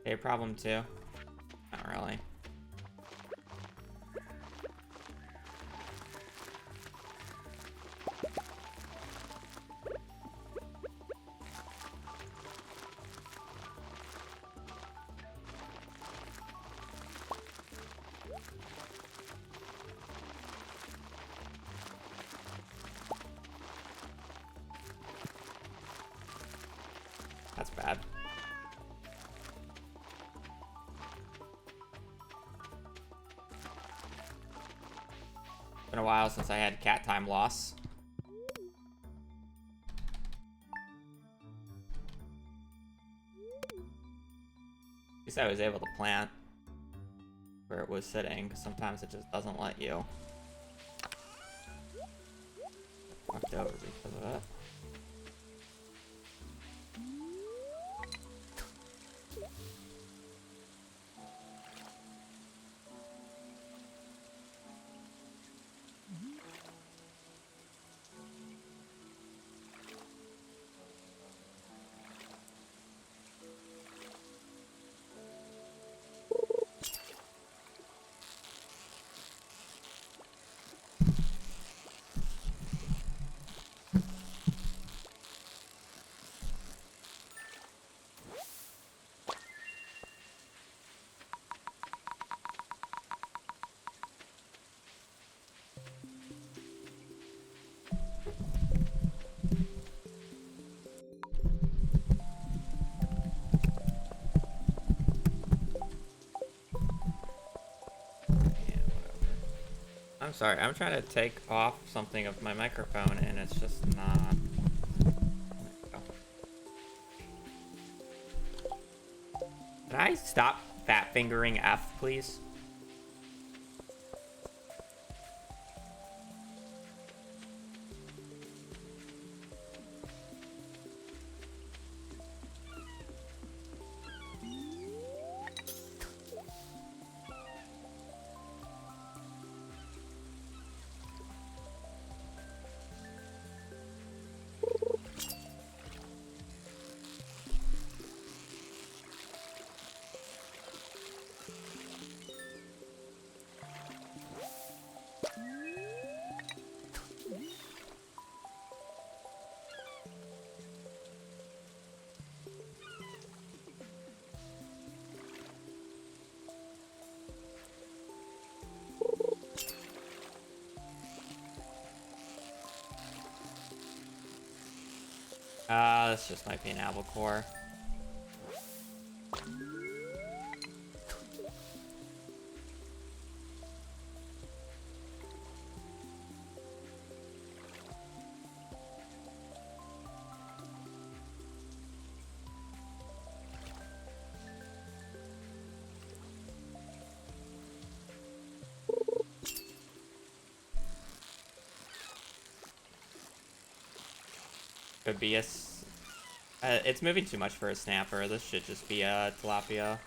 Okay, problem 2. Not really. That's bad. Been a while since I had cat time loss. At least I was able to plant where it was sitting, because sometimes it just doesn't let you. Fucked over because of it. I'm sorry, I'm trying to take off something of my microphone and it's just not. There we go. Can I stop fat fingering F, please? This just might be an albacore. Could be a it's moving too much for a snapper. This should just be a tilapia.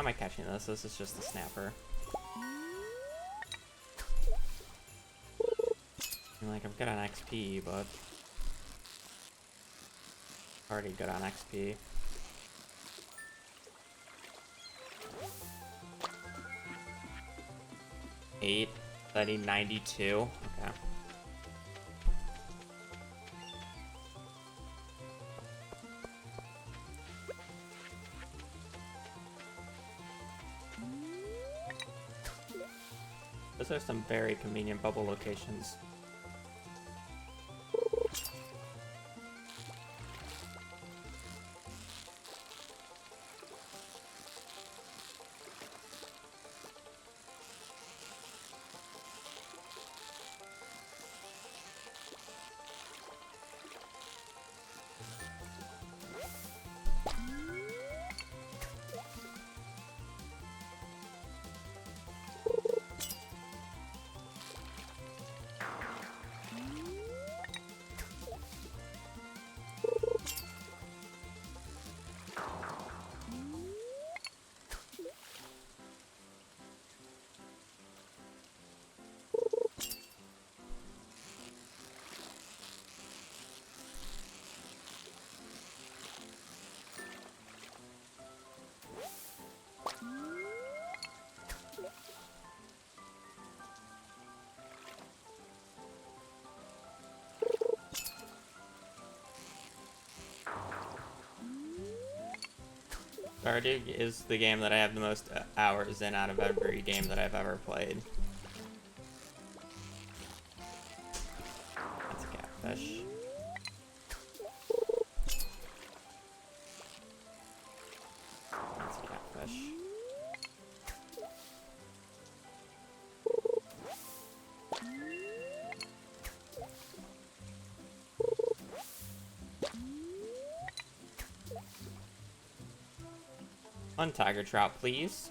am I catching this? This is just the snapper. Like, I'm good on XP, but already good on XP. Eight. I need 92. Okay. Those are some very convenient bubble locations. Stardew is the game that I have the most hours in out of every game that I've ever played. That's a catfish. That's a catfish. One tiger trout, please.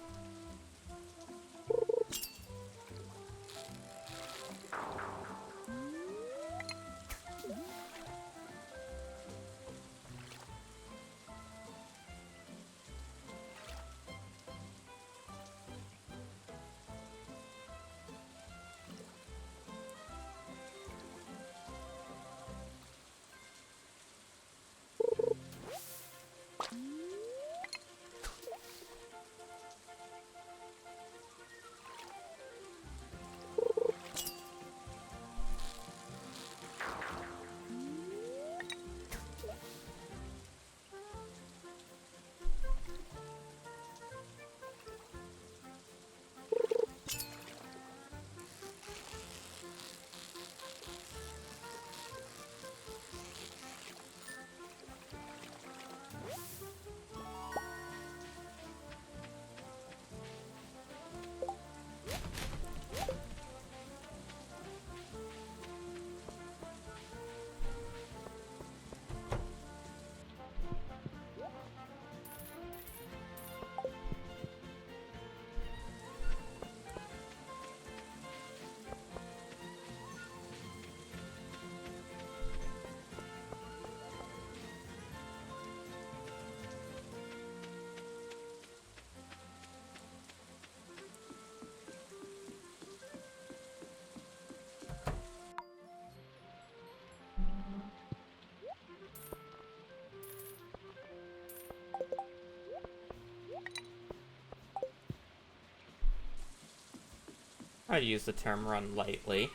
I'd use the term run lightly.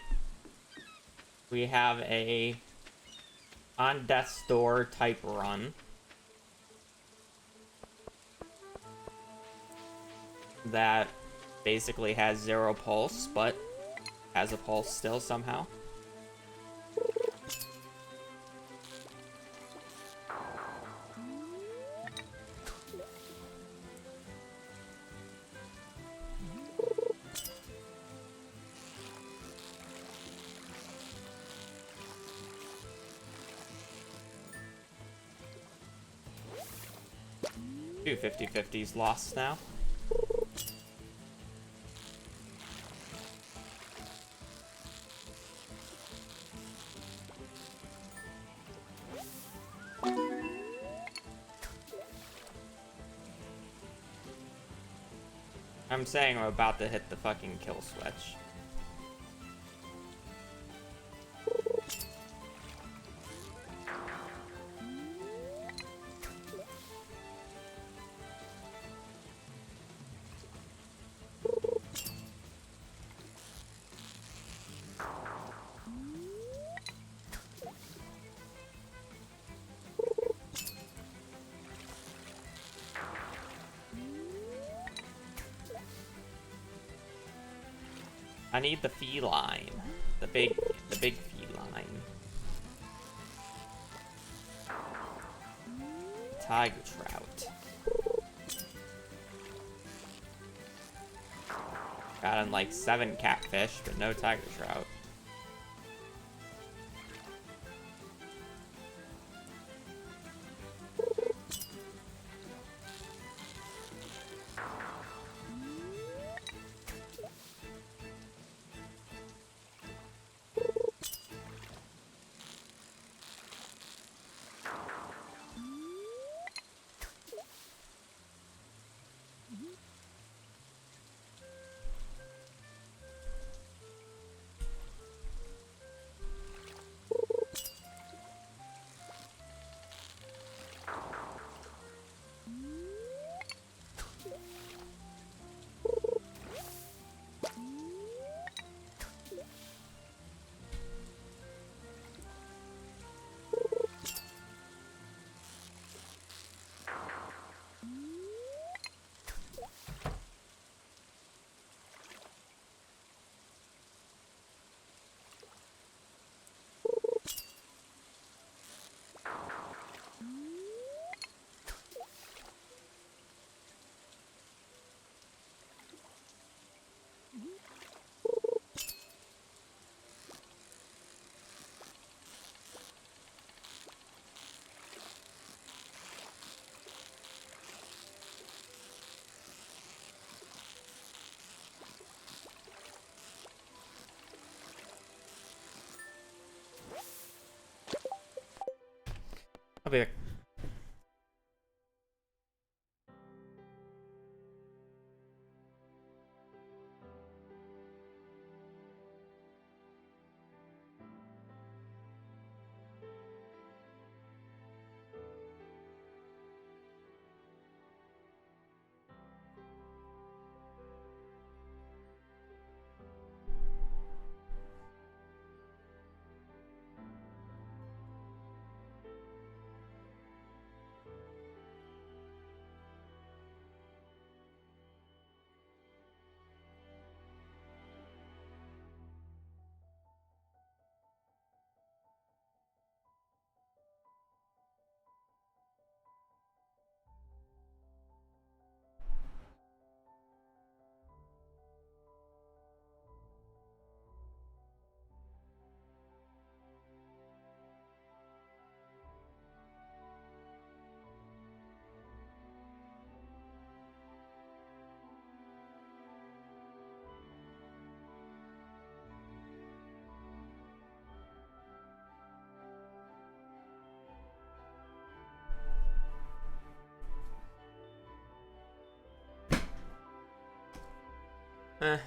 We have a on death's door type run that basically has 0 pulse, but has a pulse still somehow. Two 50/50s lost now. I'm saying I'm about to hit the fucking kill switch. I need the feline. The big feline. Tiger trout. Got him like 7 catfish, but no tiger trout. I'll be back.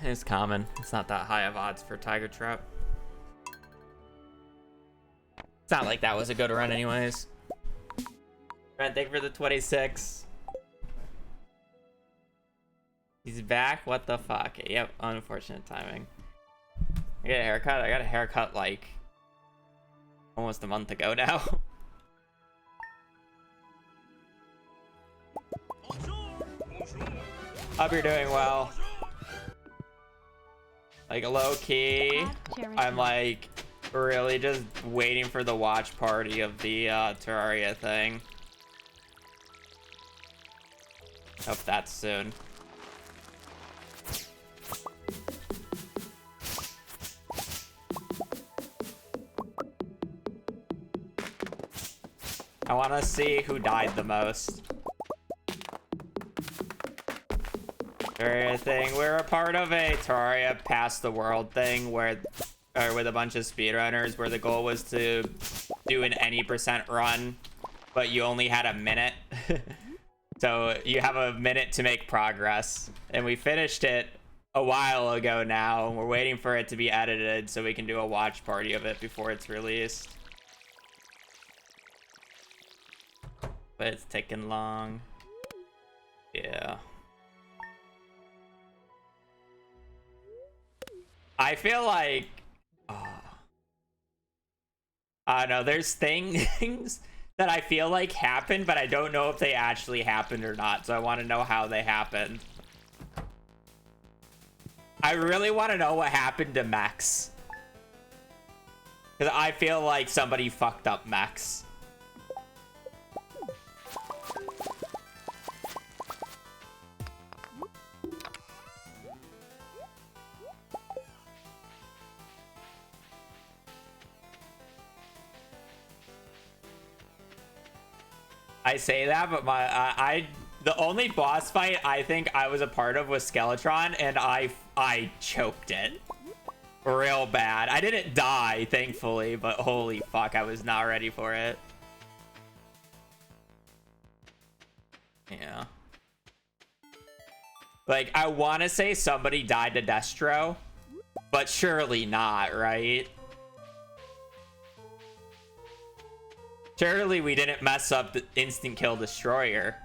It's common. It's not that high of odds for tiger trout. It's not like that was a good run anyways. Brent, thank you for the 26. He's back? What the fuck? Yep, unfortunate timing. I got a haircut? I got a haircut like almost a month ago now. Hope you're doing well. Like low key, I'm like really just waiting for the watch party of the Terraria thing. Hope that's soon. I want to see who died the most. Terraria thing. We're a part of a Terraria Past the World thing with a bunch of speedrunners where the goal was to do an any % run, but you only had a minute. So you have a minute to make progress. And we finished it a while ago now, and we're waiting for it to be edited so we can do a watch party of it before it's released. But it's taking long. Yeah. I feel like... I don't know, there's things that I feel like happened, but I don't know if they actually happened or not, so I want to know how they happened. I really want to know what happened to Max. Because I feel like somebody fucked up Max. I say that, but the only boss fight I think I was a part of was Skeletron, and I choked it real bad. I didn't die, thankfully, but holy fuck, I was not ready for it. Yeah. Like, I want to say somebody died to Destro, but surely not, right? Surely we didn't mess up the instant kill destroyer.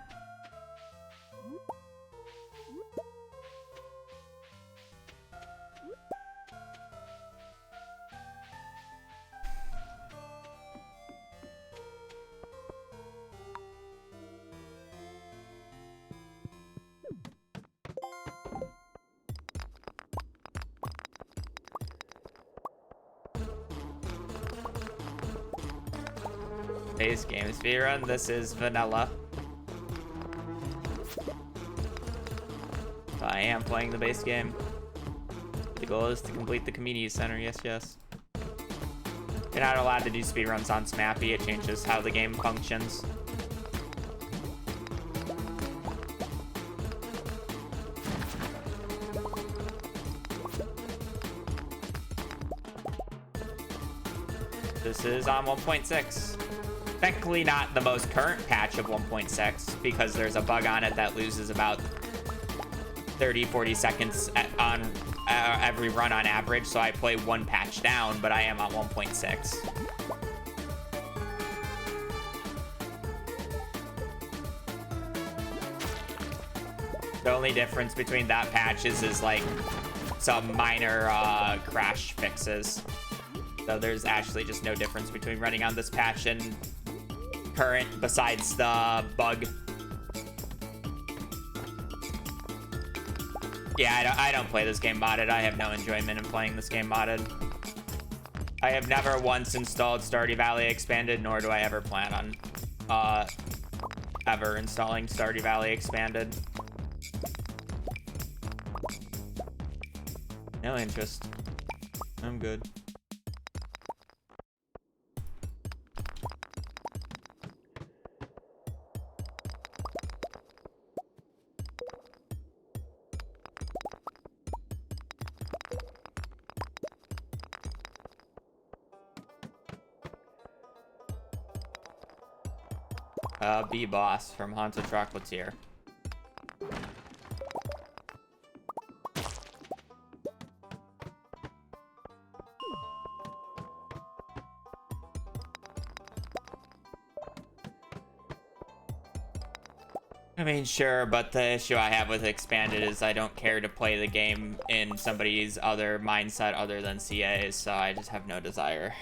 Base game speedrun. This is vanilla. So I am playing the base game. The goal is to complete the community center. Yes, yes. You're not allowed to do speedruns on Smappy. It changes how the game functions. This is on 1.6. Technically not the most current patch of 1.6 because there's a bug on it that loses about 30-40 seconds on every run on average, so I play one patch down, but I am on 1.6. The only difference between that patch is like some minor crash fixes. So there's actually just no difference between running on this patch and current besides the bug. Yeah, I don't play this game modded. I have no enjoyment in playing this game modded. I have never once installed Stardew Valley Expanded, nor do I ever plan on ever installing Stardew Valley Expanded. No interest. I'm good. B-Boss from Haunted Chocolatier. I mean, sure, but the issue I have with Expanded is I don't care to play the game in somebody's other mindset other than CA's, so I just have no desire.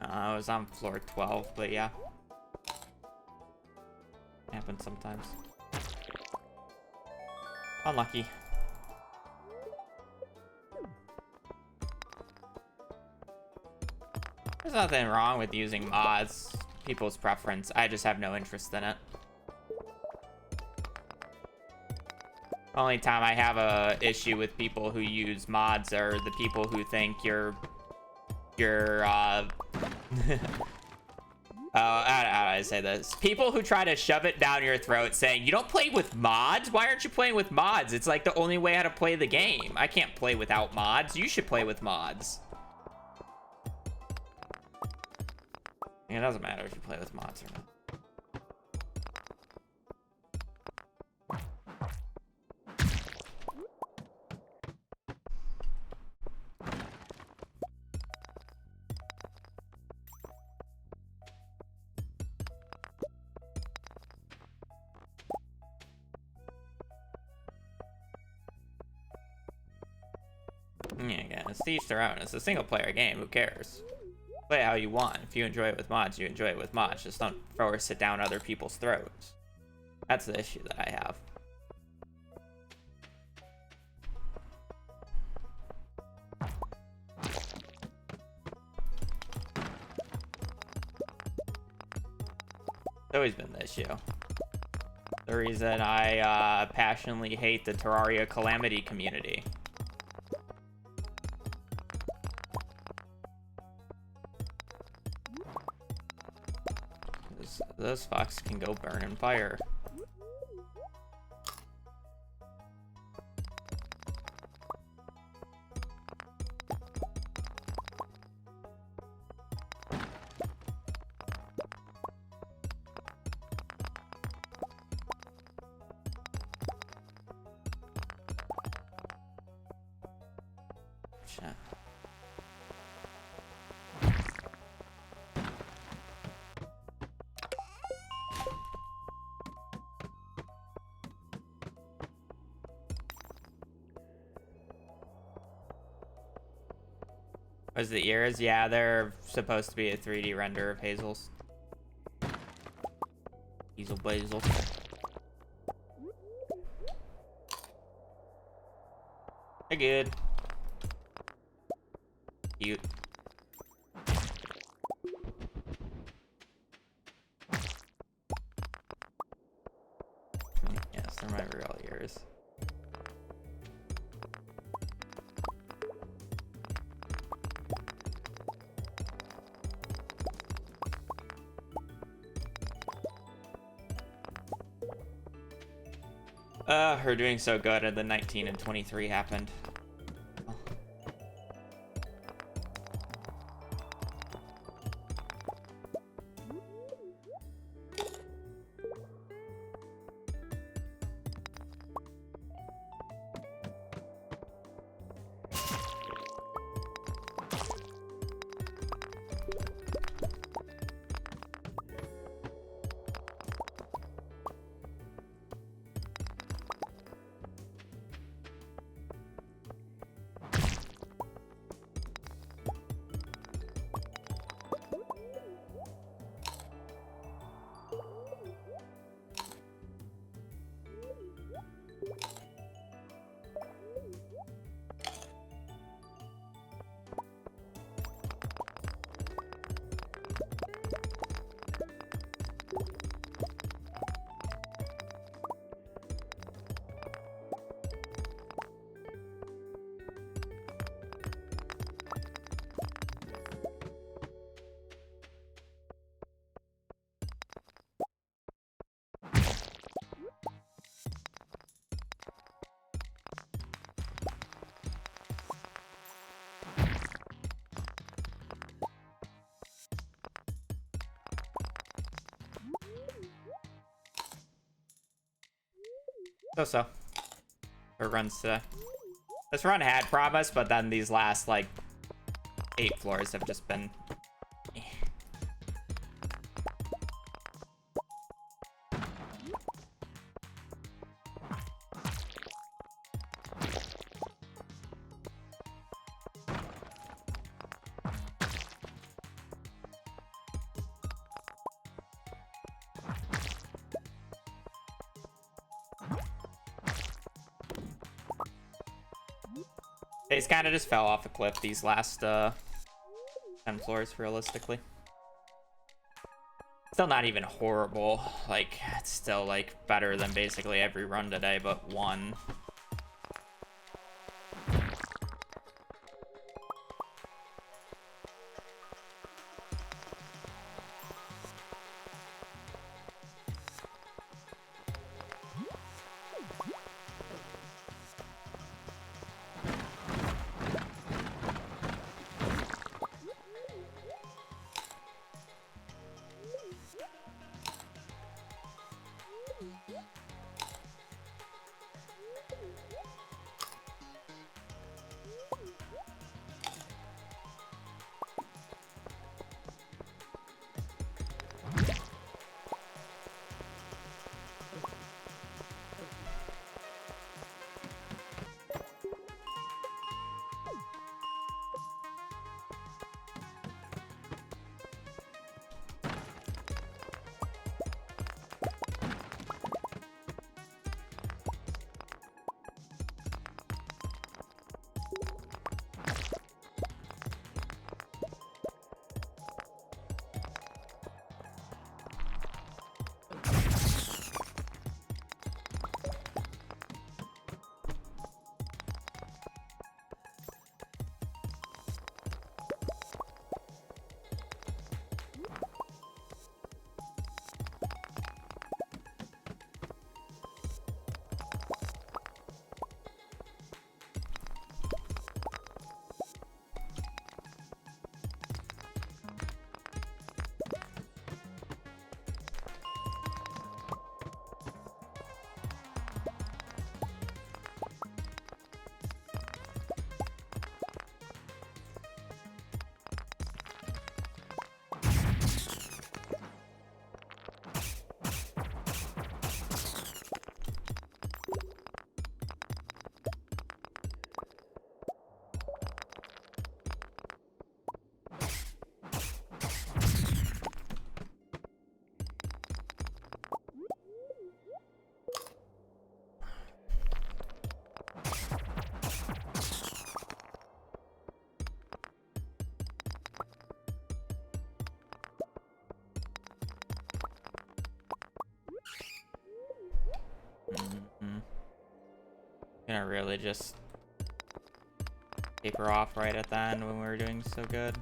I was on floor 12, but yeah. Happens sometimes. Unlucky. There's nothing wrong with using mods. People's preference. I just have no interest in it. Only time I have a issue with people who use mods are the people who think you're how do I say this? People who try to shove it down your throat saying, you don't play with mods? Why aren't you playing with mods? It's like the only way how to play the game. I can't play without mods. You should play with mods. It doesn't matter if you play with mods or not. Yeah, again, it's to each their own. It's a single player game. Who cares? Play it how you want. If you enjoy it with mods, you enjoy it with mods. Just don't force it down other people's throats. That's the issue that I have. It's always been the issue. The reason I passionately hate the Terraria Calamity community. Those fucks can go burn in fire. Shit. Was the ears? Yeah, they're supposed to be a 3D render of Hazel's. Hazel Basil. They're good. Cute. Yes, they're my real ears. Her doing so good, and then 19 and 23 happened. So her runs today. This run had promise, but then these last like 8 floors have just been It's kind of just fell off a cliff these last 10 floors, realistically. Still not even horrible. Like, it's still, like, better than basically every run today, but one. Gonna really just taper off right at the end when we were doing so good.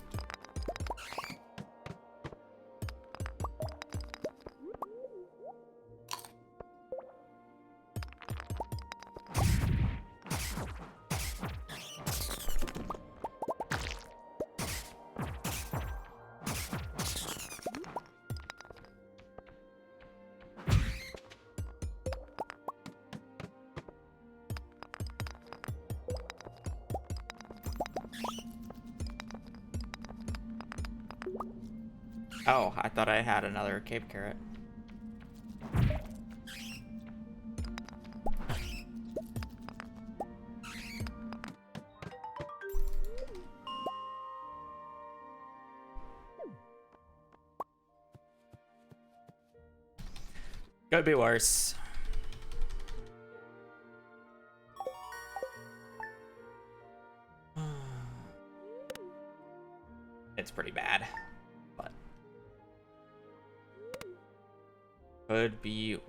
Oh, I thought I had another Cape Carrot. Could be worse. It's pretty bad, but could be.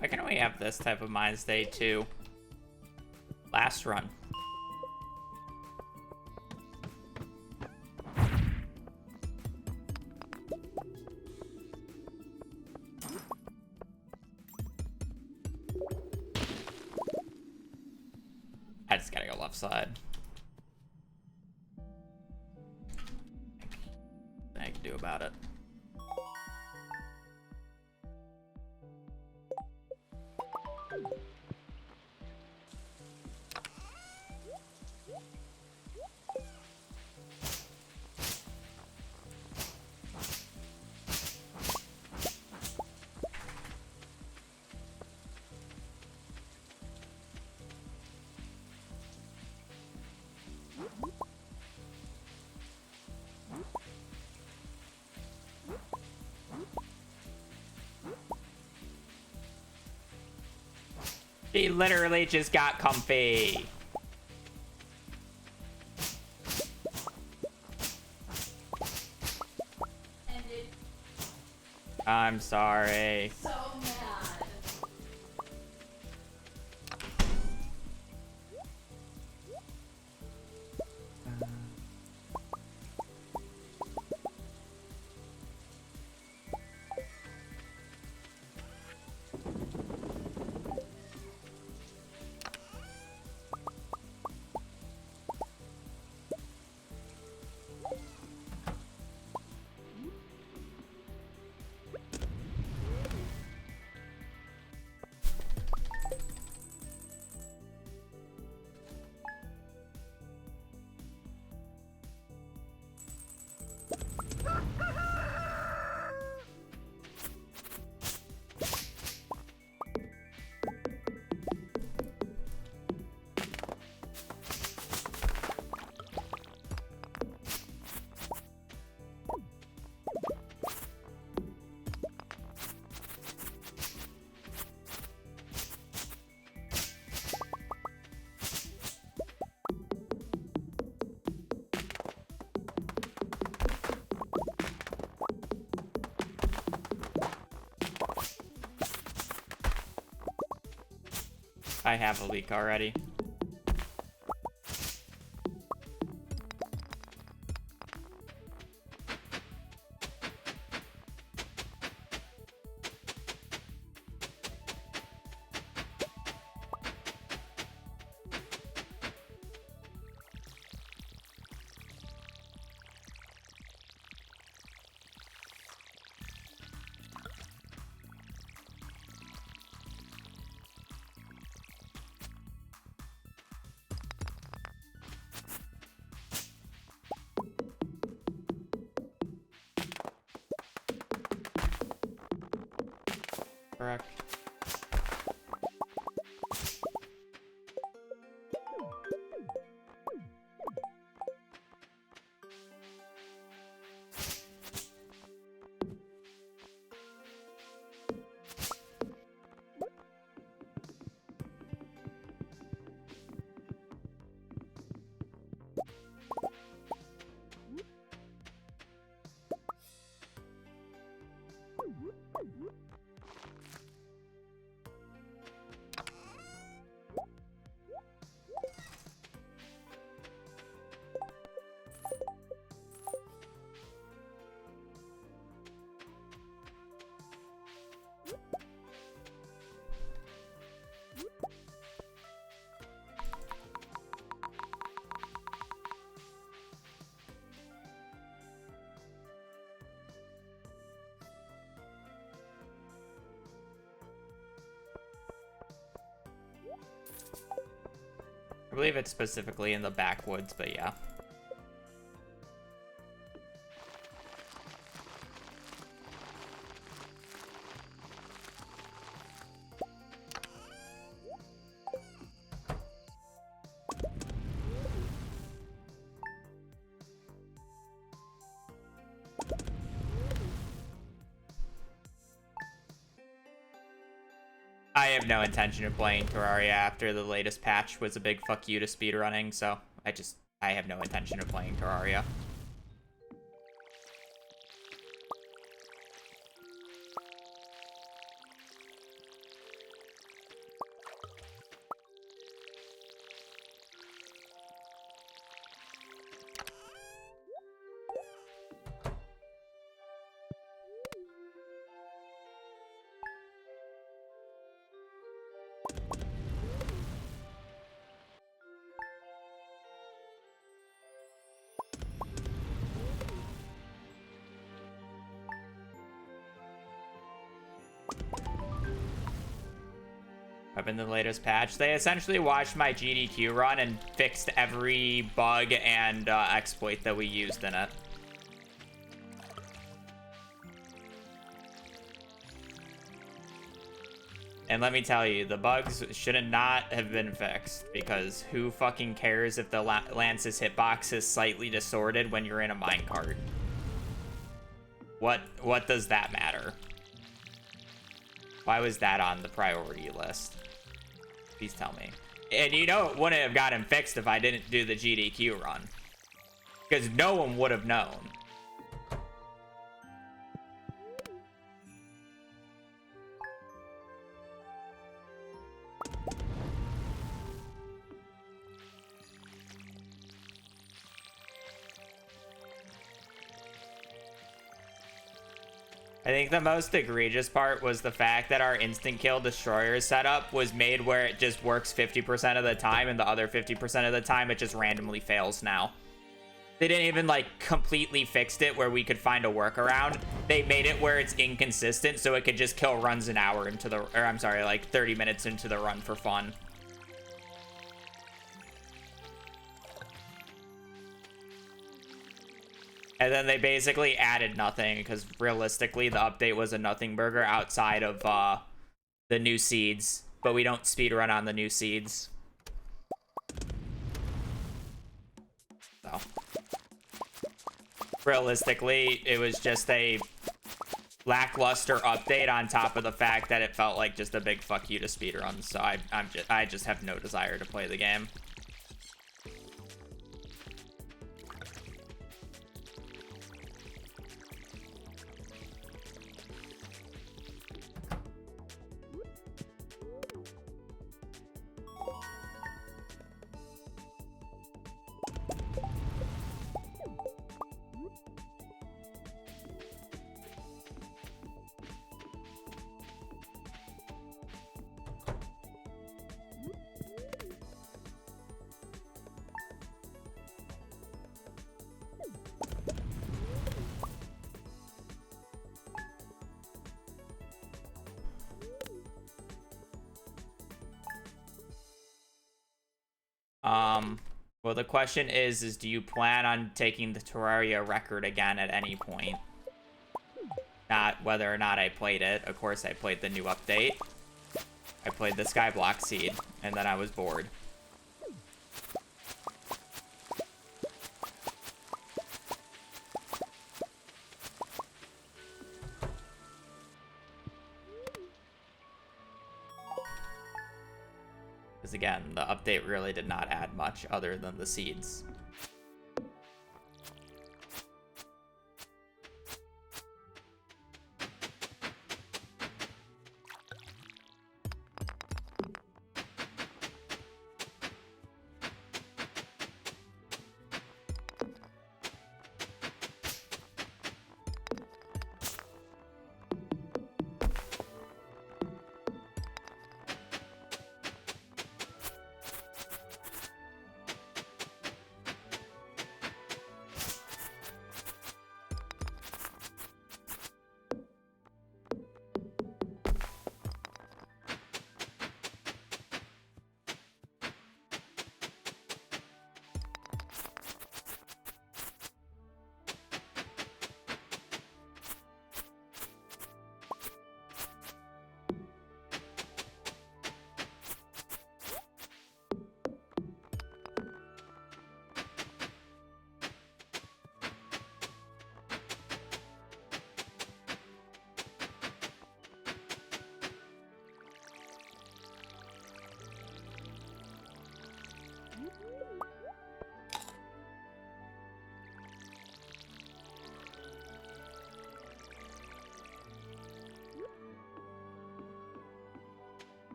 Why can't we have this type of mind state too? Last run. I just gotta go left side. Nothing I can do about it. He literally just got comfy. I'm sorry. So mad. I have a leak already. Correct. I believe it's specifically in the backwoods, but yeah. I have no intention of playing Terraria after the latest patch was a big fuck you to speedrunning, so I have no intention of playing Terraria. Up in the latest patch, they essentially watched my GDQ run and fixed every bug and exploit that we used in it. And let me tell you, the bugs should not have been fixed, because who fucking cares if the Lance's hitbox is slightly distorted when you're in a minecart? What does that matter? Why was that on the priority list? Please tell me. And you know it wouldn't have gotten fixed if I didn't do the GDQ run. Because no one would have known. I think the most egregious part was the fact that our instant kill destroyer setup was made where it just works 50% of the time, and the other 50% of the time it just randomly fails now. They didn't even like completely fixed it where we could find a workaround. They made it where it's inconsistent so it could just kill runs an hour into the, or I'm sorry, like 30 minutes into the run for fun. And then they basically added nothing, because realistically the update was a nothing burger outside of the new seeds. But we don't speedrun on the new seeds. So realistically, it was just a lackluster update on top of the fact that it felt like just a big fuck you to speedruns. So I just have no desire to play the game. Well, the question is do you plan on taking the Terraria record again at any point? Not whether or not I played it. Of course, I played the new update. I played the Skyblock Seed, and then I was bored. Again, the update really did not add much other than the seeds.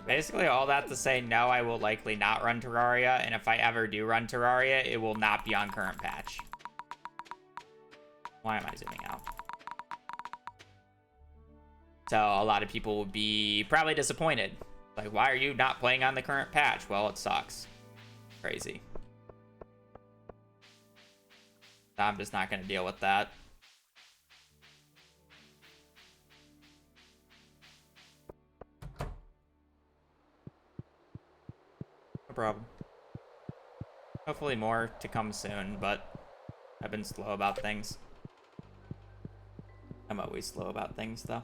Basically, all that to say, no, I will likely not run Terraria, and if I ever do run Terraria, it will not be on current patch. Why am I zooming out? So a lot of people would be probably disappointed. Like, why are you not playing on the current patch? Well, it sucks. Crazy. I'm just not going to deal with that. problem. Hopefully more to come soon, but I've been slow about things. I'm always slow about things, though.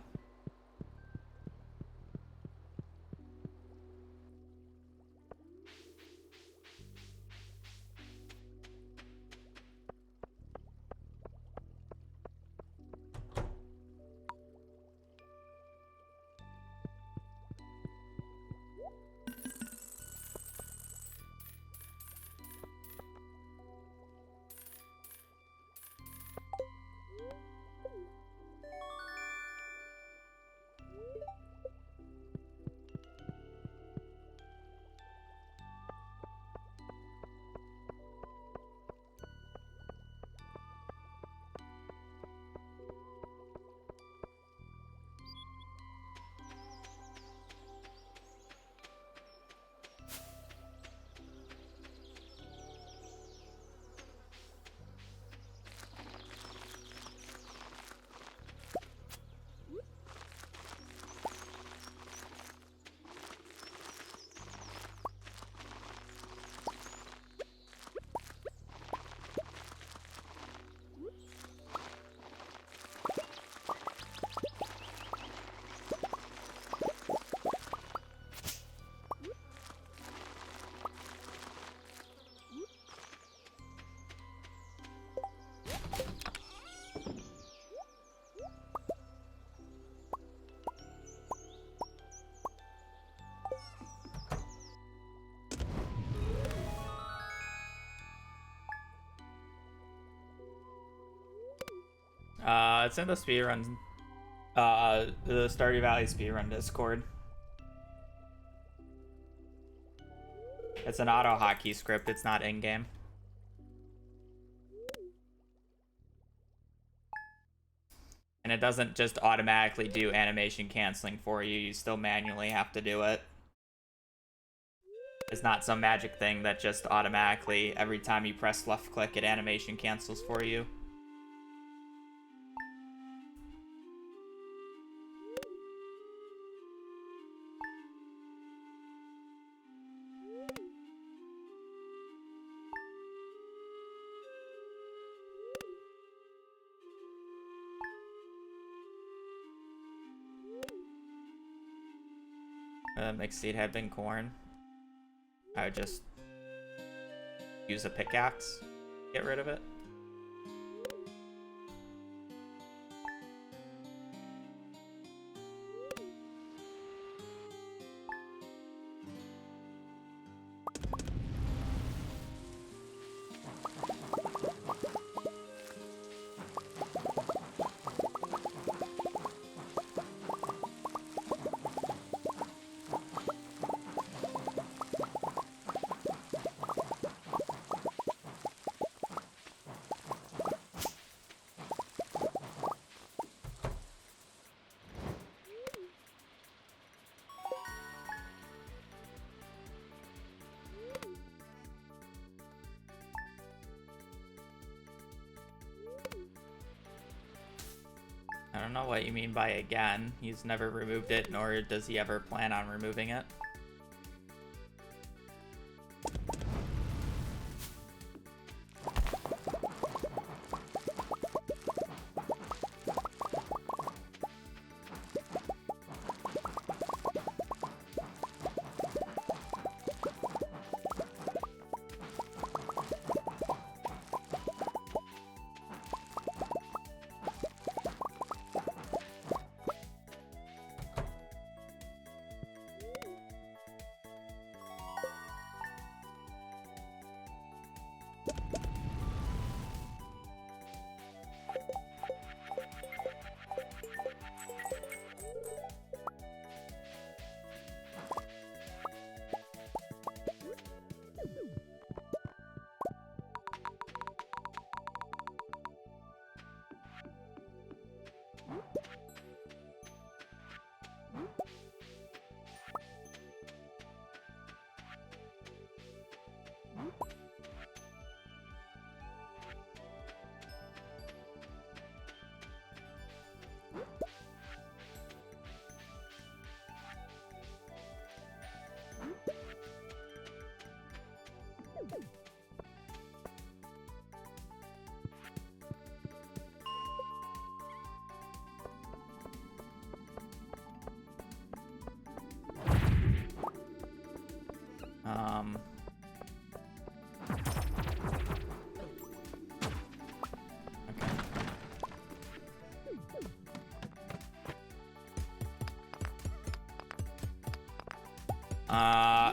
It's in the speedrun, the Stardew Valley speedrun Discord. It's an auto hotkey script. It's not in game. And it doesn't just automatically do animation canceling for you. You still manually have to do it. It's not some magic thing that just automatically, every time you press left click, it animation cancels for you. Mixed seed had been corn. I would just use a pickaxe, get rid of it. I don't know what you mean by again. He's never removed it, nor does he ever plan on removing it.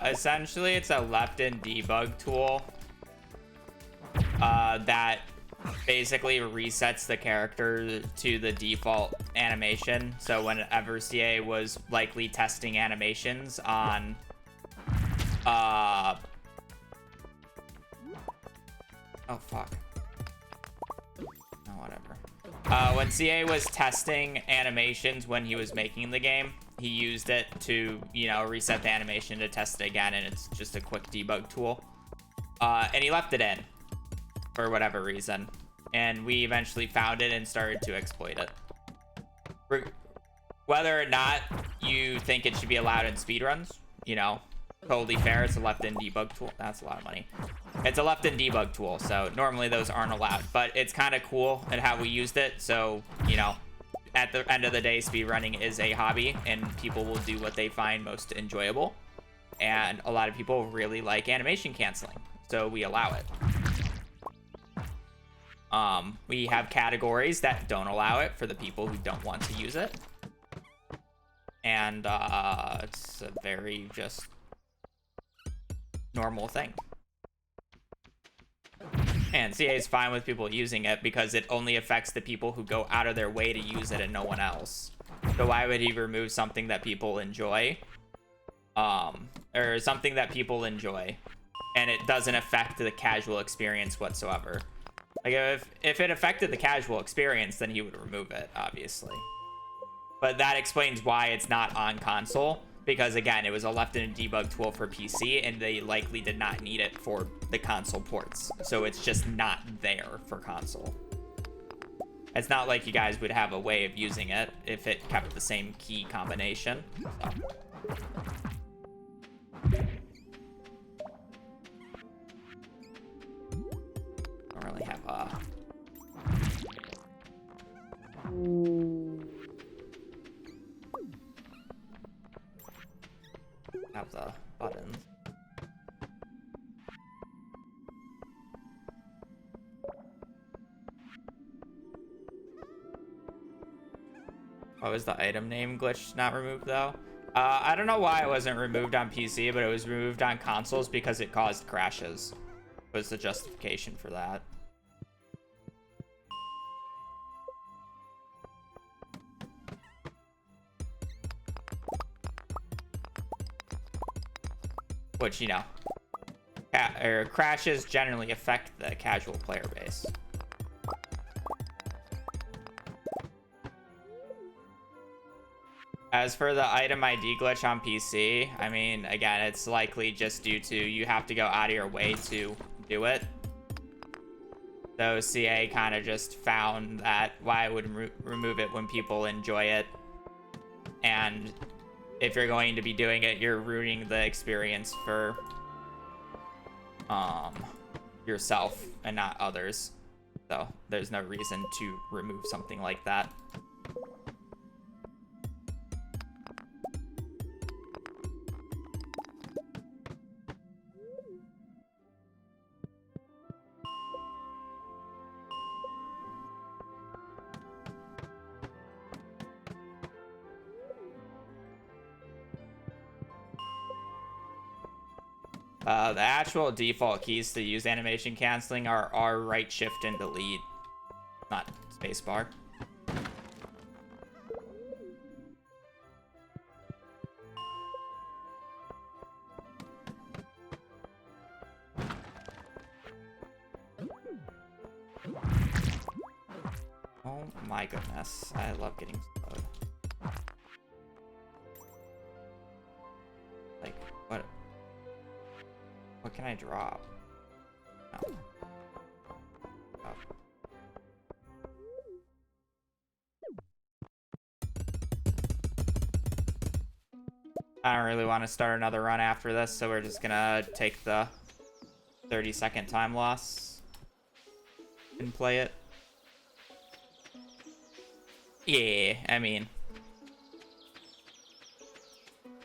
Essentially, it's a left-in debug tool that basically resets the character to the default animation. So whenever CA was likely testing animations on oh fuck. Oh, whatever. When CA was testing animations when he was making the game, he used it to, you know, reset the animation to test it again, and it's just a quick debug tool. And he left it in for whatever reason, and we eventually found it and started to exploit it. Whether or not you think it should be allowed in speedruns, you know, totally fair. It's a left-in debug tool. That's a lot of money. It's a left-in debug tool, so normally those aren't allowed, but it's kind of cool at how we used it. So, you know, at the end of the day, speedrunning is a hobby, and people will do what they find most enjoyable. And a lot of people really like animation canceling, so we allow it. We have categories that don't allow it for the people who don't want to use it. And it's a very just normal thing. And CA is fine with people using it because it only affects the people who go out of their way to use it and no one else. So why would he remove something that people enjoy? Or something that people enjoy, and it doesn't affect the casual experience whatsoever. Like, if it affected the casual experience, then he would remove it, obviously. But that explains why it's not on console. Because, again, it was a left-in debug tool for PC, and they likely did not need it for the console ports. So it's just not there for console. It's not like you guys would have a way of using it if it kept the same key combination. So. Don't really have a... have the buttons. What was the item name glitch not removed though? I don't know why it wasn't removed on PC, but it was removed on consoles because it caused crashes. Was the justification for that. Which, you know, crashes generally affect the casual player base. As for the item ID glitch on PC, I mean, again, it's likely just due to you have to go out of your way to do it. So CA kind of just found that why it would remove it when people enjoy it. And if you're going to be doing it, you're ruining the experience for yourself and not others. So there's no reason to remove something like that. The actual default keys to use animation canceling are R, right shift, and delete, not spacebar. Oh my goodness, I love getting slowed. Like, what? What can I drop? No. Oh. I don't really want to start another run after this, so we're just gonna take the 30-second time loss and play it. Yeah, I mean,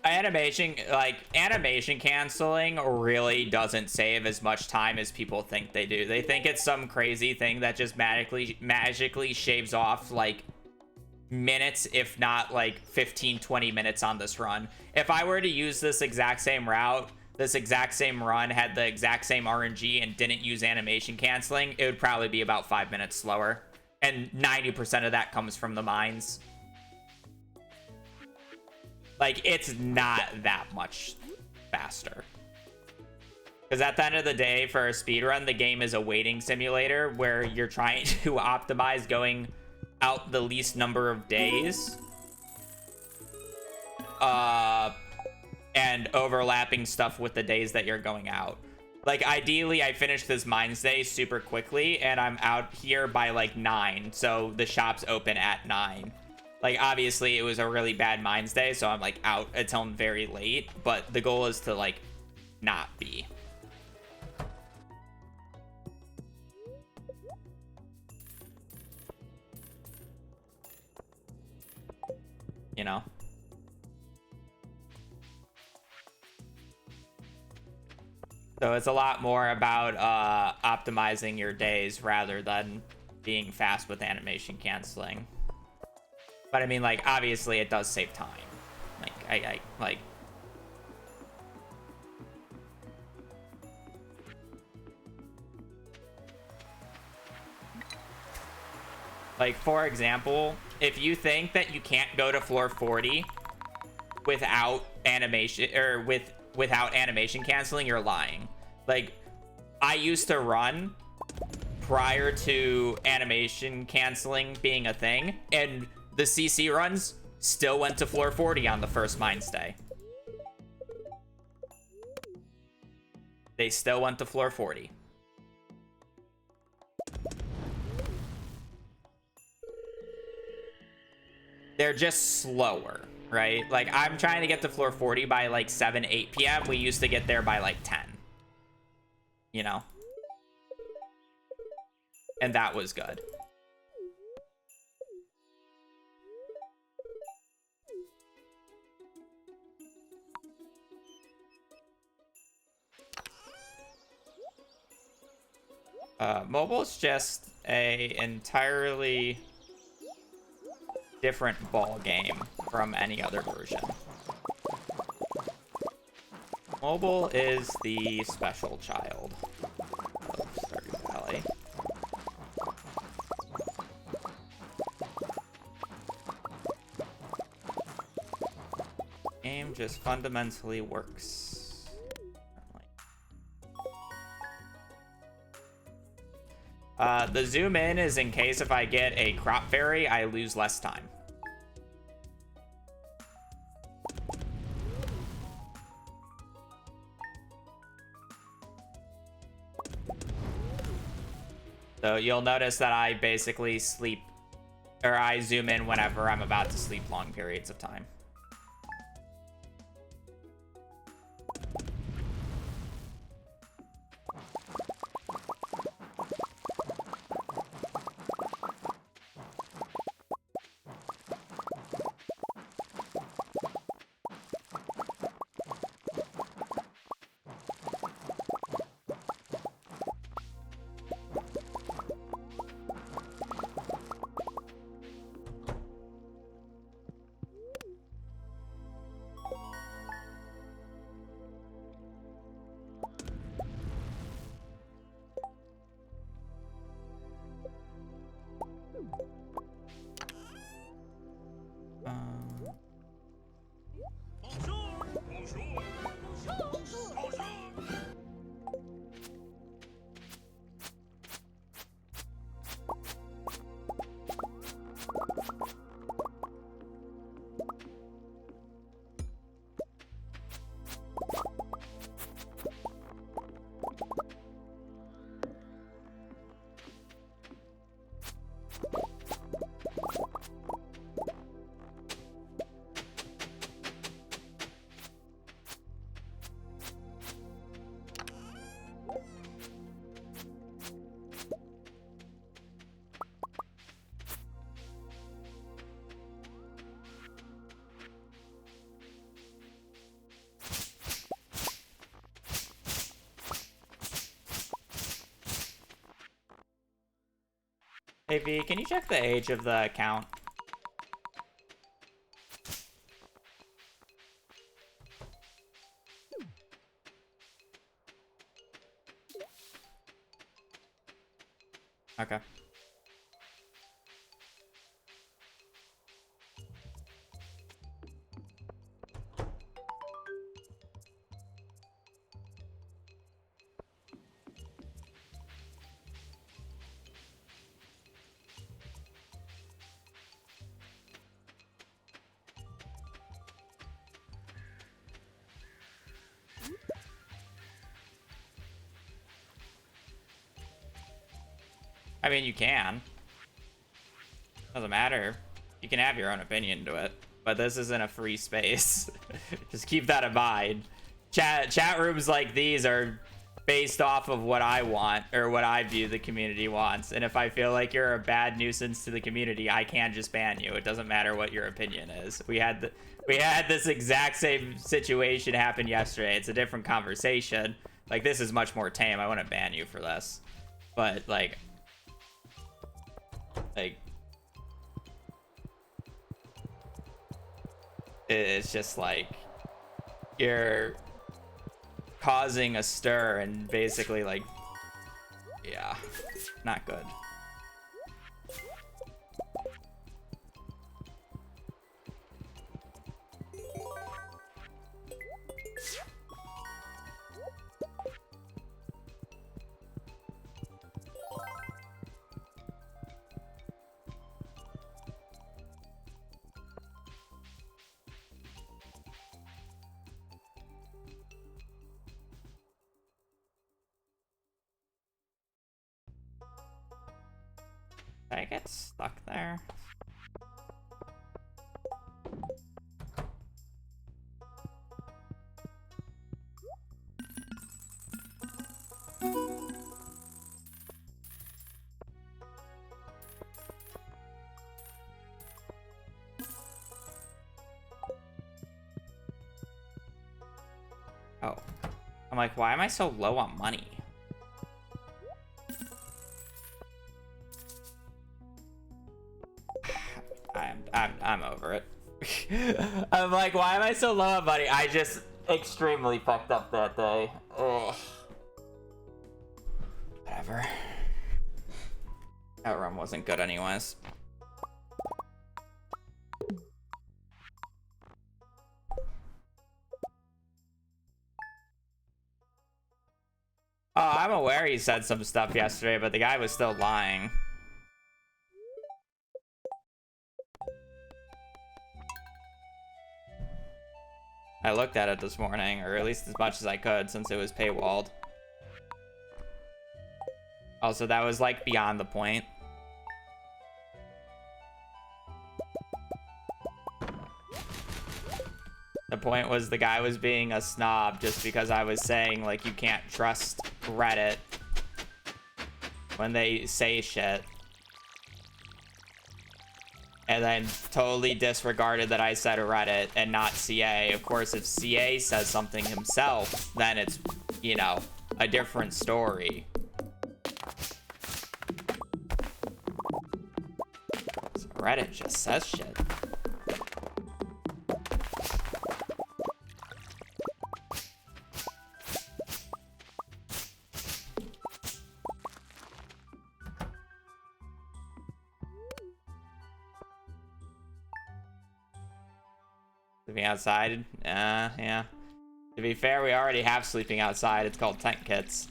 animation canceling really doesn't save as much time as people think they do. They think it's some crazy thing that just magically shaves off like minutes, if not like 15-20 minutes on this run. If I were to use this exact same route, this exact same run, had the exact same RNG and didn't use animation canceling, it would probably be about 5 minutes slower, and 90% of that comes from the mines. Like, it's not that much faster. Because at the end of the day, for a speedrun, the game is a waiting simulator where you're trying to optimize going out the least number of days. And overlapping stuff with the days that you're going out. Like, ideally, I finished this Mines Day super quickly, and I'm out here by, like, 9. So the shop's open at 9. Like, obviously, it was a really bad Mines Day, so I'm, like, out until very late. But the goal is to, like, not be. You know? So it's a lot more about optimizing your days rather than being fast with animation canceling. But I mean, like, obviously it does save time. Like, for example, if you think that you can't go to floor 40 without animation, or without animation canceling, you're lying. Like, I used to run prior to animation canceling being a thing, and the CC runs still went to floor 40 on the first Mines Day. They still went to floor 40. They're just slower, right? Like, I'm trying to get to floor 40 by like 7, 8 p.m. We used to get there by like 10. You know? And that was good. Mobile's just a entirely different ball game from any other version. Mobile is the special child of Stardew Valley. Game just fundamentally works. The zoom in is in case if I get a crop fairy, I lose less time. So you'll notice that I basically sleep, or I zoom in whenever I'm about to sleep long periods of time. Hey V, can you check the age of the account? Okay. I mean, you can. Doesn't matter. You can have your own opinion to it. But this isn't a free space. Just keep that in mind. Chat rooms like these are based off of what I want or what I view the community wants. And if I feel like you're a bad nuisance to the community, I can just ban you. It doesn't matter what your opinion is. We had this exact same situation happen yesterday. It's a different conversation. Like, this is much more tame. I wouldn't ban you for this. But like it's just like you're causing a stir and basically like, yeah, not good. Did I get stuck there? Oh. I'm like, why am I so low on money? I'm over it. I'm like, why am I so low on money? I just extremely fucked up that day. Ugh. Whatever. That run wasn't good anyways. Oh, I'm aware he said some stuff yesterday, but the guy was still lying. I looked at it this morning, or at least as much as I could, since it was paywalled. Also, that was like beyond the point. The point was the guy was being a snob just because I was saying, like, you can't trust Reddit when they say shit. And then totally disregarded that I said Reddit and not CA. Of course, if CA says something himself, then it's, you know, a different story. So Reddit just says shit. Sleeping outside? Yeah. To be fair, we already have sleeping outside. It's called tent kits.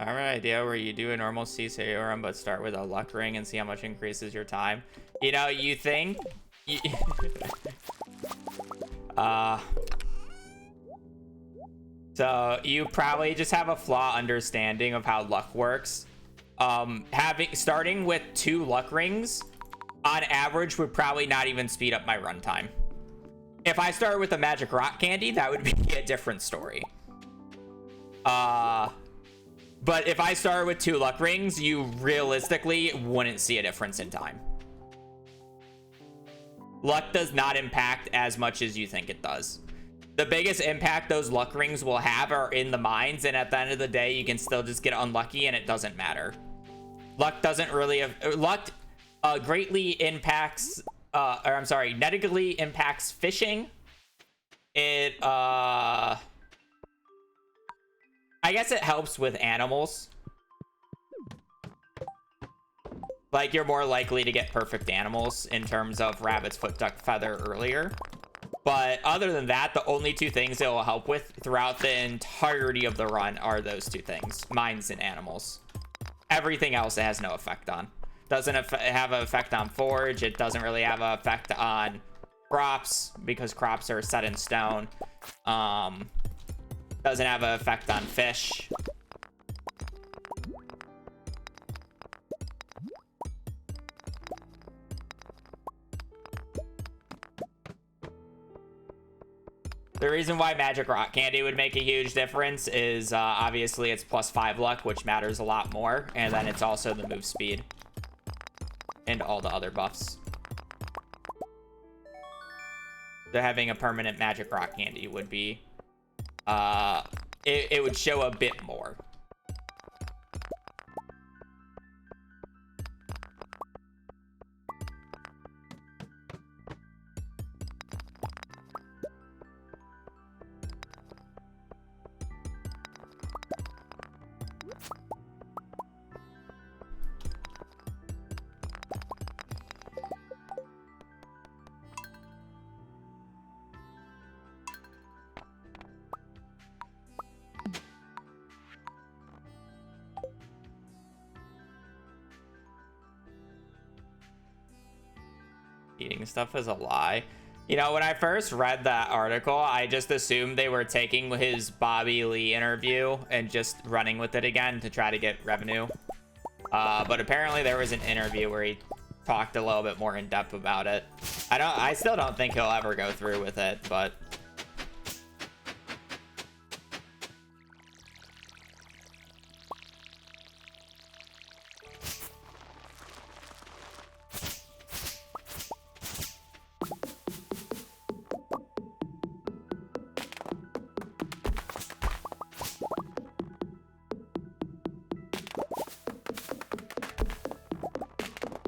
I have an idea where you do a normal CCA run, but start with a luck ring and see how much increases your time. You know, you think... So, you probably just have a flaw understanding of how luck works. Starting with 2 luck rings, on average, would probably not even speed up my runtime. If I started with a magic rock candy, that would be a different story. But if I started with 2 luck rings, you realistically wouldn't see a difference in time. Luck does not impact as much as you think it does. The biggest impact those luck rings will have are in the mines, and at the end of the day, you can still just get unlucky and it doesn't matter. Luck doesn't really have... Luck greatly impacts... negatively impacts fishing. It, I guess it helps with animals. Like, you're more likely to get perfect animals in terms of rabbit's foot, duck, feather earlier. But other than that, the only 2 things it will help with throughout the entirety of the run are those 2 things. Mines and animals. Everything else it has no effect on. Doesn't have an effect on forage. It doesn't really have an effect on crops because crops are set in stone. Doesn't have an effect on fish. The reason why magic rock candy would make a huge difference is obviously it's +5 luck, which matters a lot more, and then it's also the move speed and all the other buffs. So having a permanent magic rock candy would be it would show a bit more. Eating stuff is a lie. You know, when I first read that article, I just assumed they were taking his Bobby Lee interview and just running with it again to try to get revenue. But apparently there was an interview where he talked a little bit more in depth about it. I still don't think he'll ever go through with it, but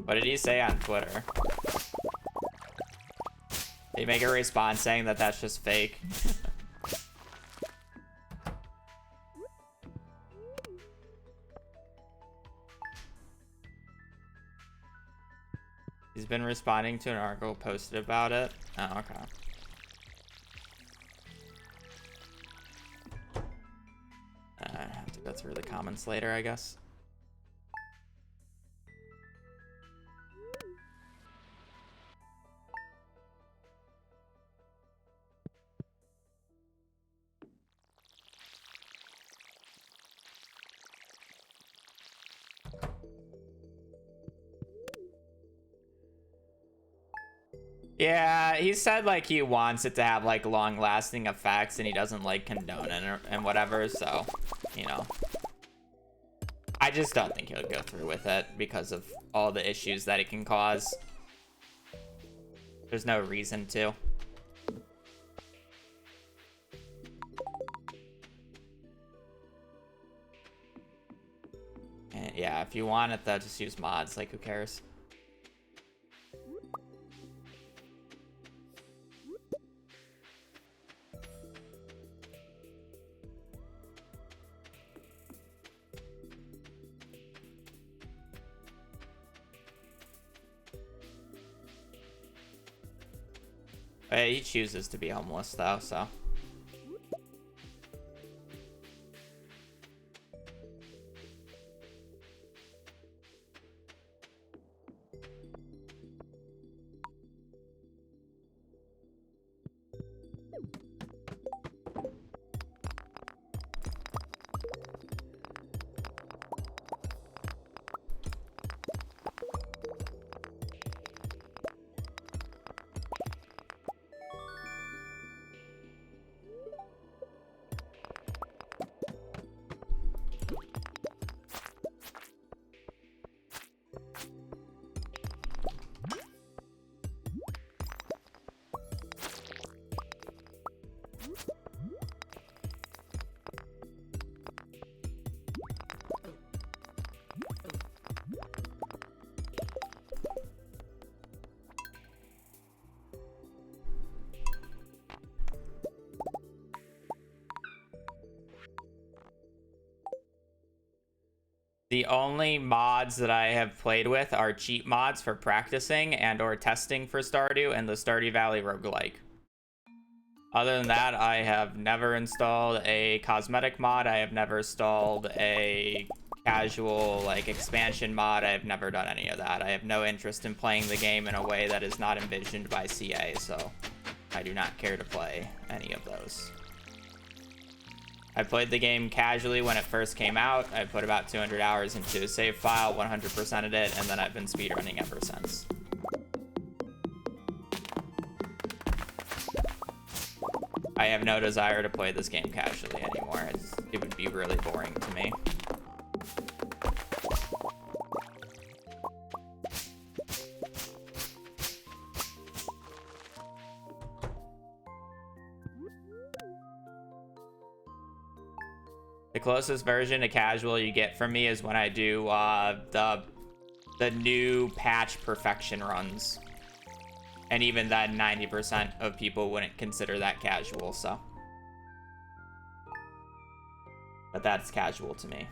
what did he say on Twitter? Did he make a response saying that that's just fake? He's been responding to an article posted about it. Oh, okay. I have to go through the comments later, I guess. Yeah, he said like he wants it to have like long-lasting effects and he doesn't like condone it and whatever, so, you know. I just don't think he'll go through with it because of all the issues that it can cause. There's no reason to. And yeah, if you want it though, just use mods, like who cares? He chooses to be homeless though, so. The only mods that I have played with are cheat mods for practicing and or testing for Stardew and the Stardew Valley roguelike. Other than that, I have never installed a cosmetic mod. I have never installed a casual like expansion mod. I have never done any of that. I have no interest in playing the game in a way that is not envisioned by CA, so I do not care to play any of those. I played the game casually when it first came out. I put about 200 hours into a save file, 100%ed it, and then I've been speedrunning ever since. I have no desire to play this game casually anymore. It would be really boring to me. The closest version to casual you get from me is when I do the new patch perfection runs. And even then, 90% of people wouldn't consider that casual, so. But that's casual to me.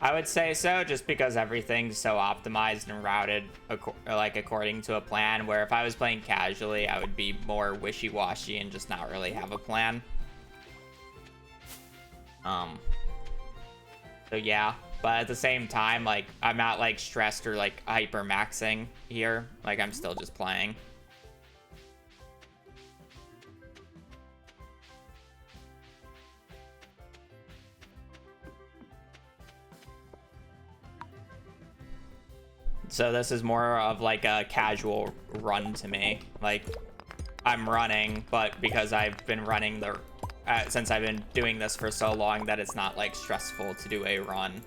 I would say so, just because everything's so optimized and routed according to a plan, where if I was playing casually, I would be more wishy-washy and just not really have a plan. So yeah, but at the same time, like, I'm not like stressed or like hyper maxing here. Like, I'm still just playing. So this is more of like a casual run to me. Like, I'm running, but because I've been running since I've been doing this for so long, that it's not like stressful to do a run.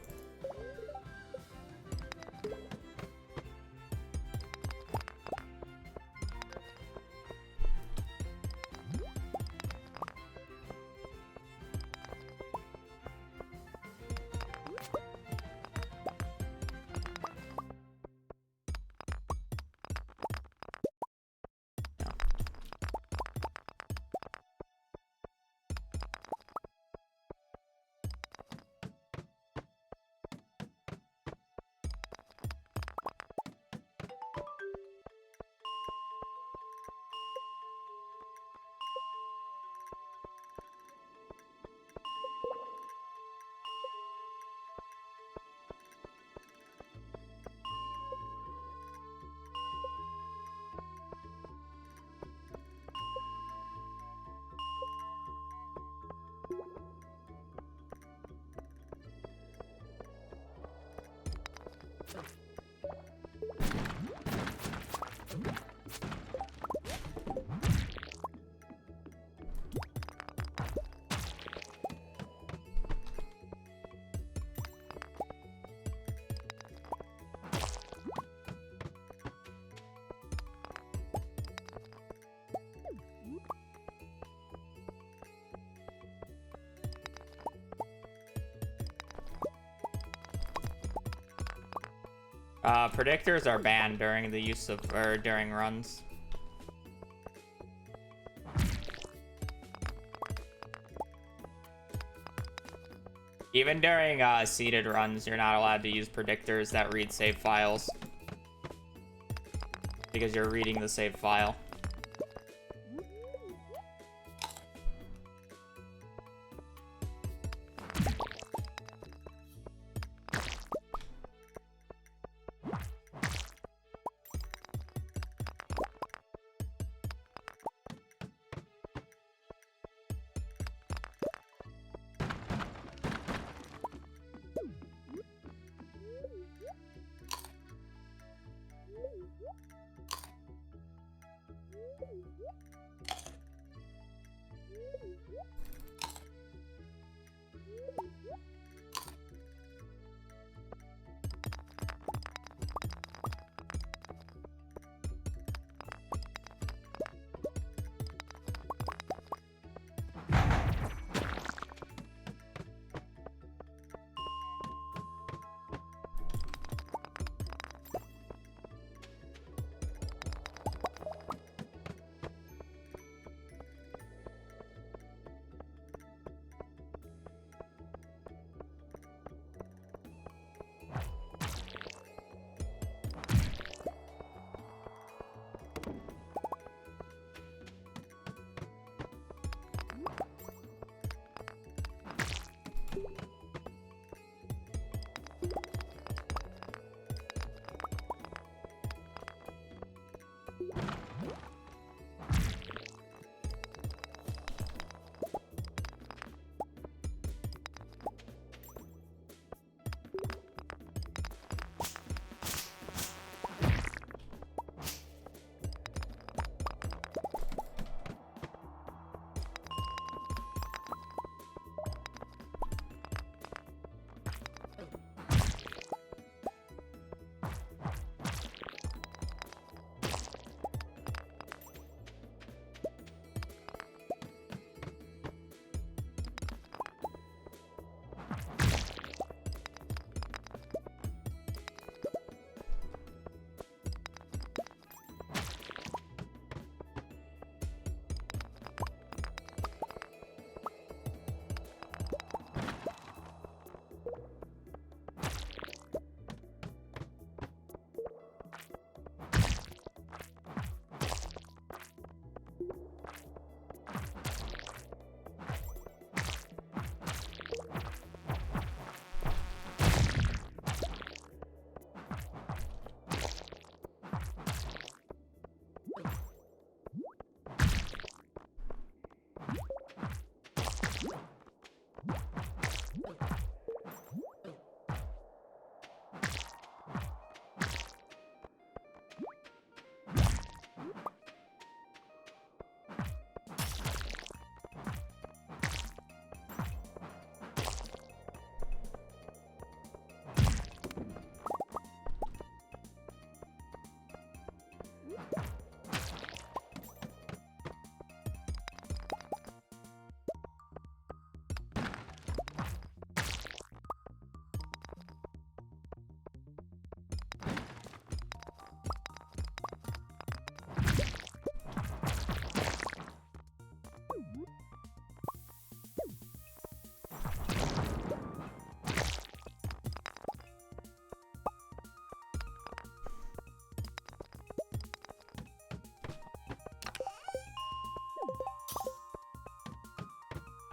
Predictors are banned during the use of, or during runs. Even during seeded runs, you're not allowed to use predictors that read save files, because you're reading the save file.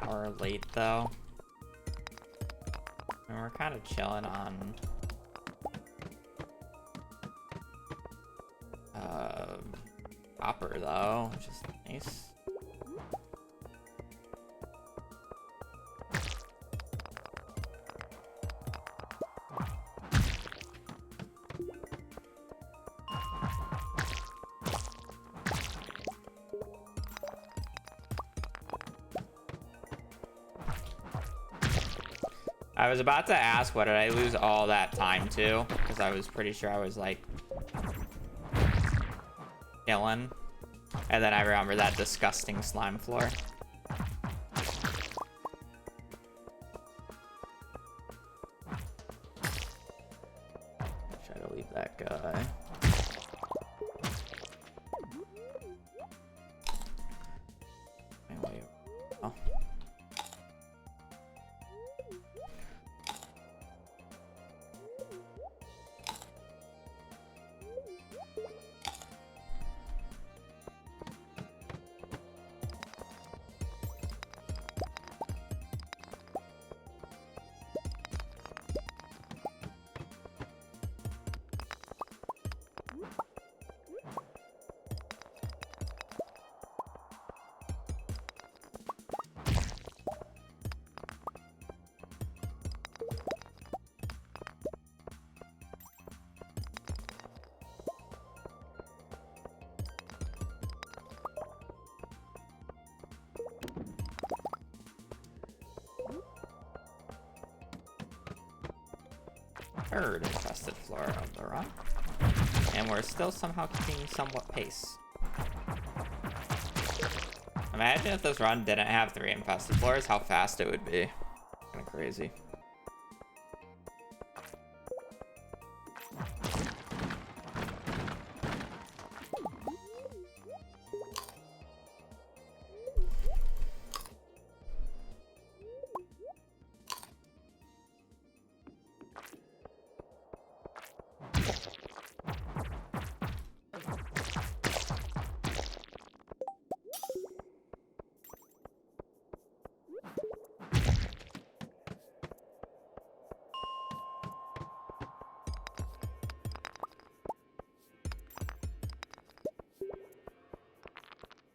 hour late though. And we're kind of chilling on copper though, which is nice. I was about to ask, what did I lose all that time to? Because I was pretty sure I was like killing. And then I remember that disgusting slime floor. Try to leave that guy. Anyway, oh. Third infested floor of the run. And we're still somehow keeping somewhat pace. Imagine if this run didn't have 3 infested floors, how fast it would be. Kind of crazy.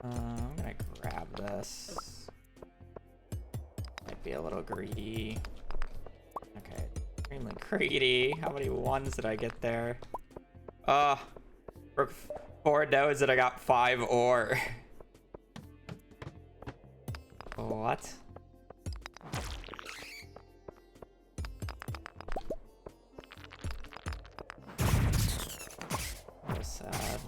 I'm gonna grab this. Might be a little greedy. Okay, extremely greedy. How many ones did I get there? For 4 nodes and I got 5 ore. What? So sad.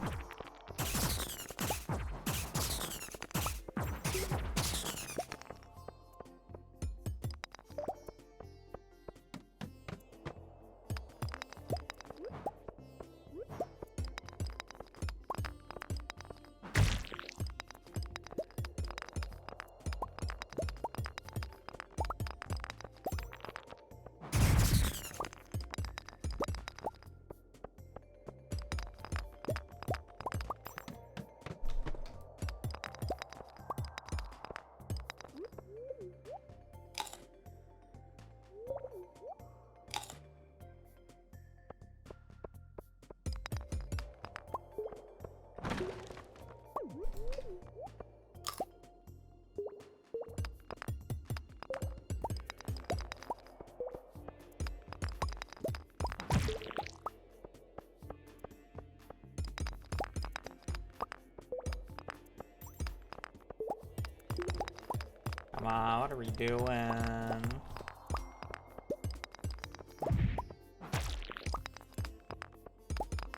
Come on, what are we doing?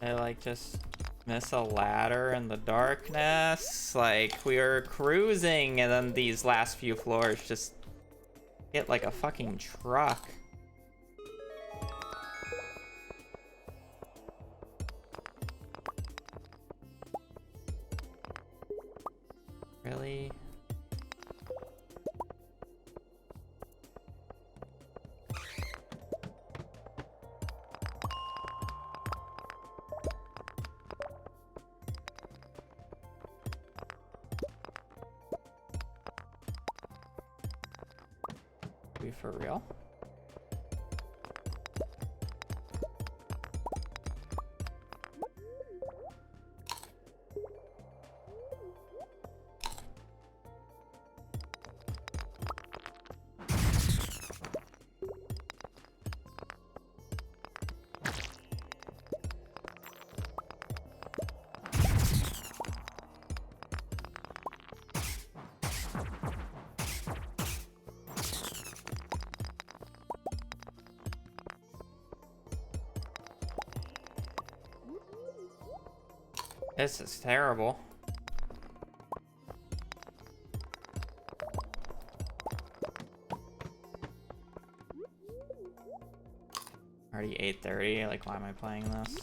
I like just miss a ladder in the darkness. Like we were cruising and then these last few floors just hit like a fucking truck. Really? for real? This is terrible. Already 8:30. Like, why am I playing this?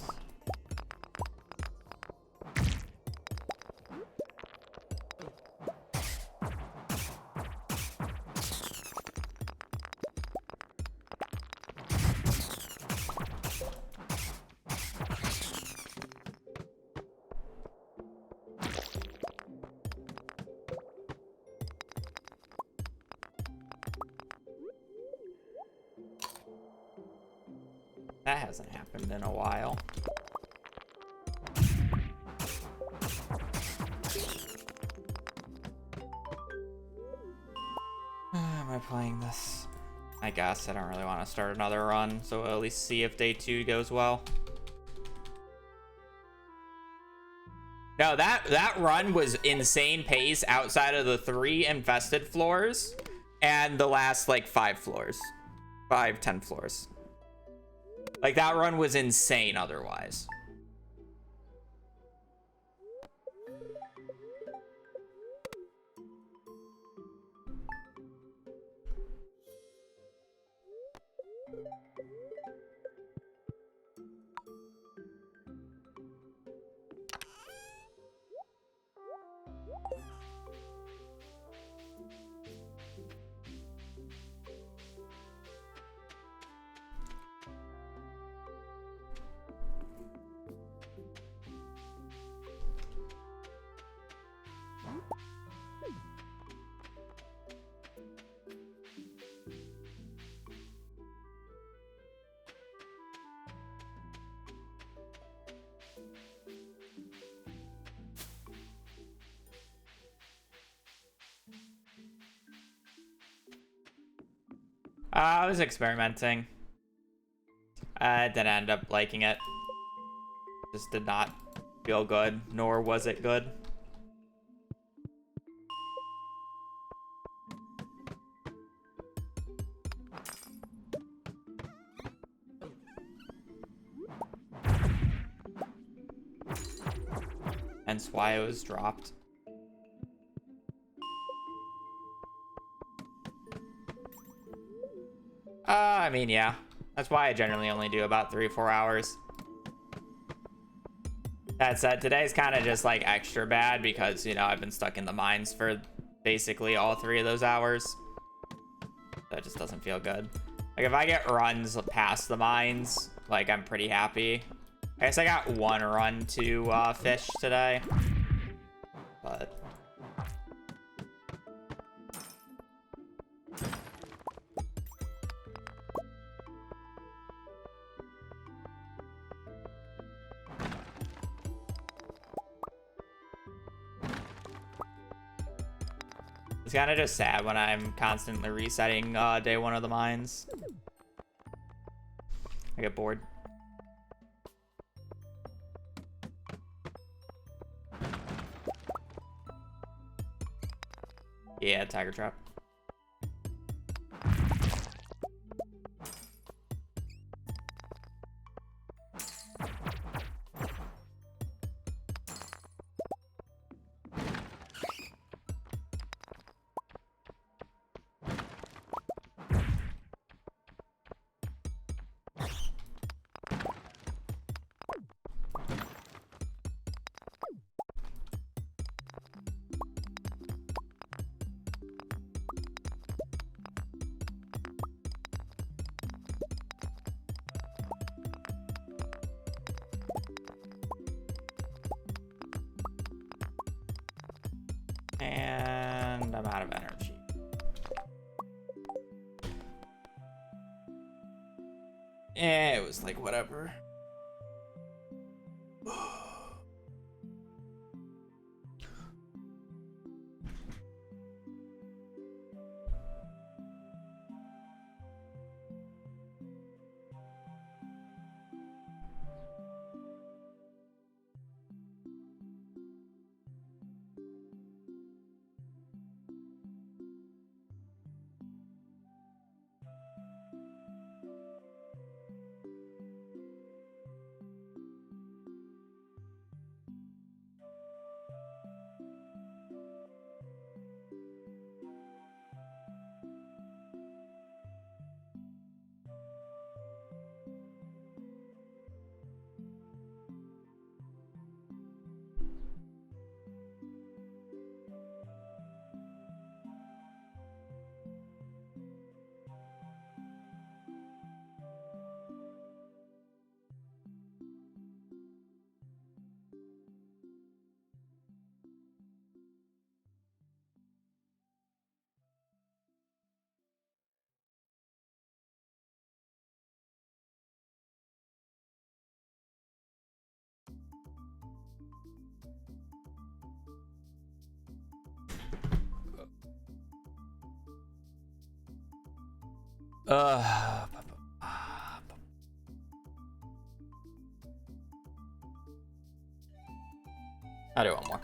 That hasn't happened in a while. Am I playing this? I guess I don't really want to start another run, so we'll at least see if day 2 goes well. No, that run was insane pace outside of the 3 infested floors and the last like 5 floors. 10 floors. Like, that run was insane otherwise. I was experimenting. I didn't end up liking it. Just did not feel good, nor was it good. Hence why it was dropped. I mean, yeah. That's why I generally only do about 3 or 4 hours. That said, today's kind of just like extra bad because, you know, I've been stuck in the mines for basically all 3 of those hours. That just doesn't feel good. Like, if I get runs past the mines, like, I'm pretty happy. I guess I got 1 run to fish today. But... it's kind of just sad when I'm constantly resetting day 1 of the mines. I get bored. Yeah, tiger trap. And I'm out of energy. It was like whatever. Uh, I'll do one more.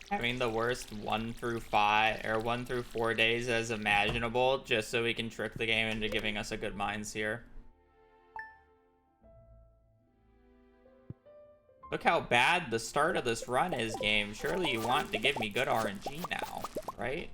Having the worst 1 through 5 or 1 through 4 days as imaginable, just so we can trick the game into giving us a good mines here. Look how bad the start of this run is, game. Surely you want to give me good RNG now, right?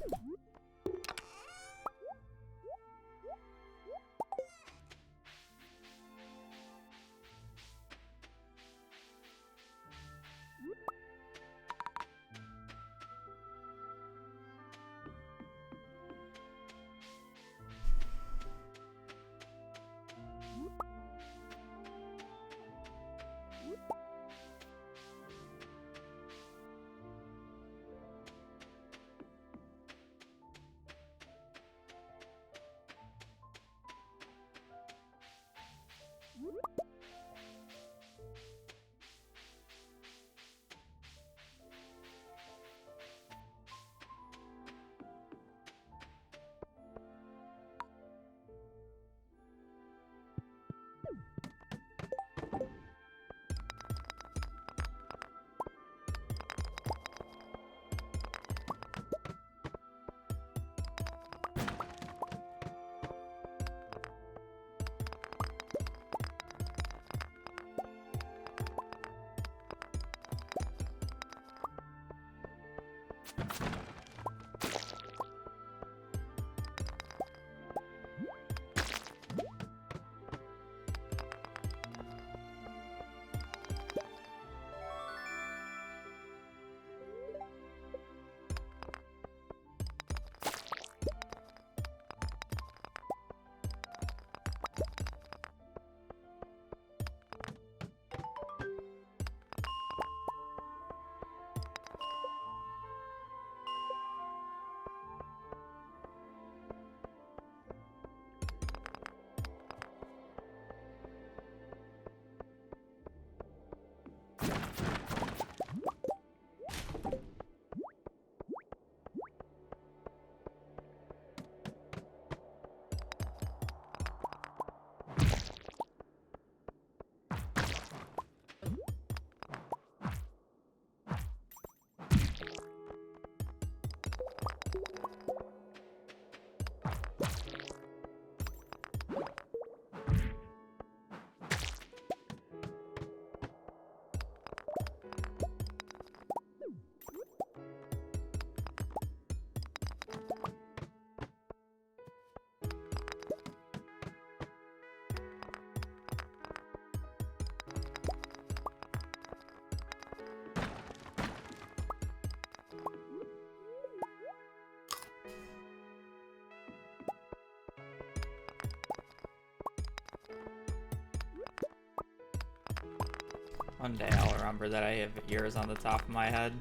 One day I'll remember that I have ears on the top of my head,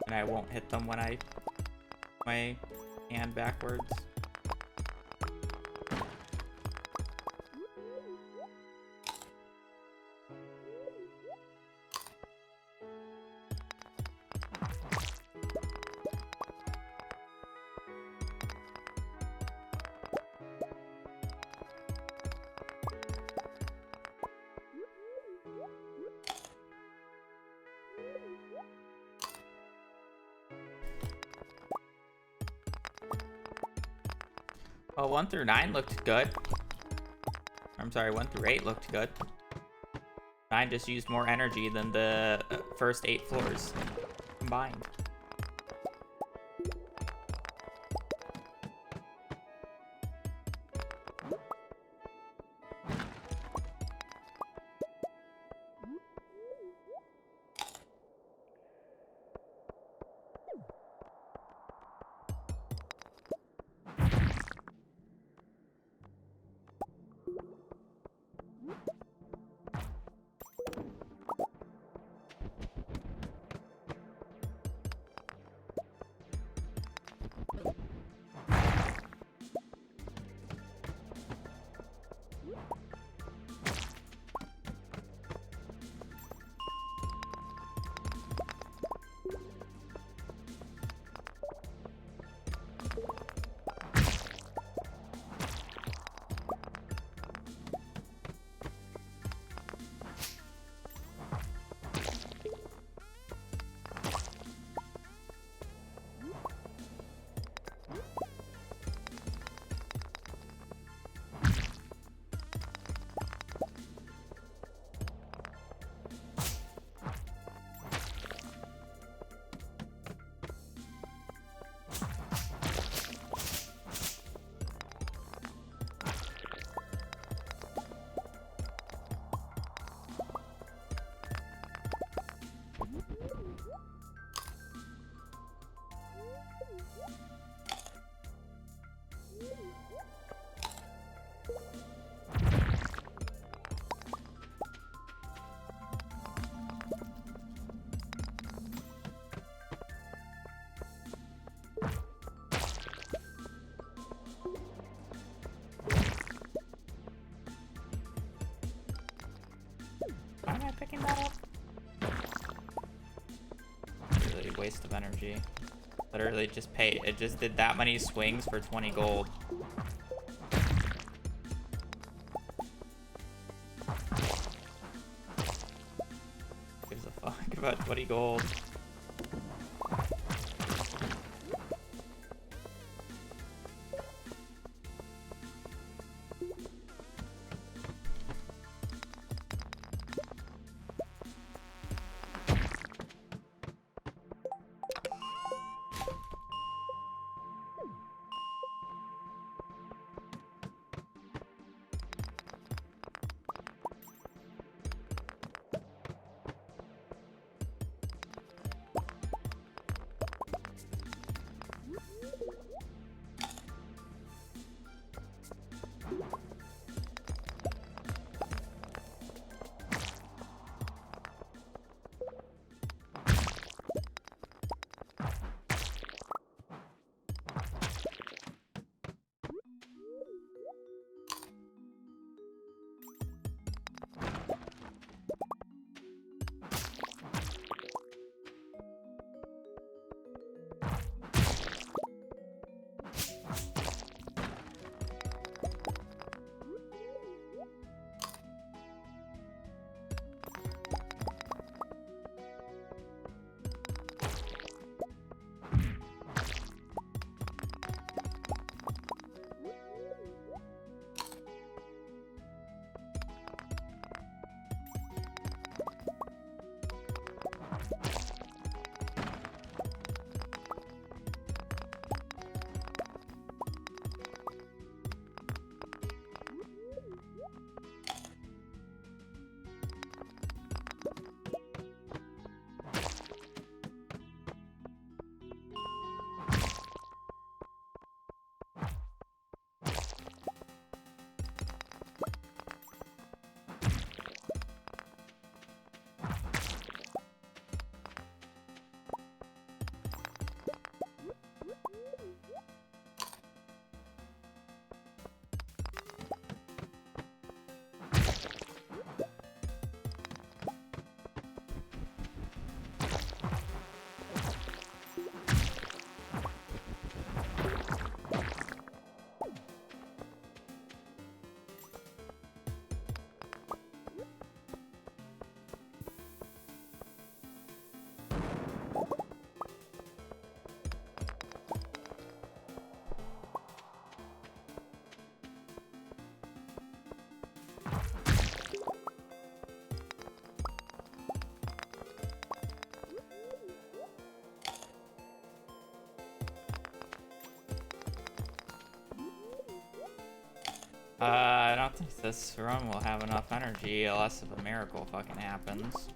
and I won't hit them when I my hand backwards. Well, 1 through 9 looked good. I'm sorry, 1 through 8 looked good. 9 just used more energy than the first 8 floors combined. Why am I picking that up? Really a waste of energy. Literally just paid. It just did that many swings for 20 gold. Gives a fuck about 20 gold. I don't think this run will have enough energy unless if a miracle fucking happens.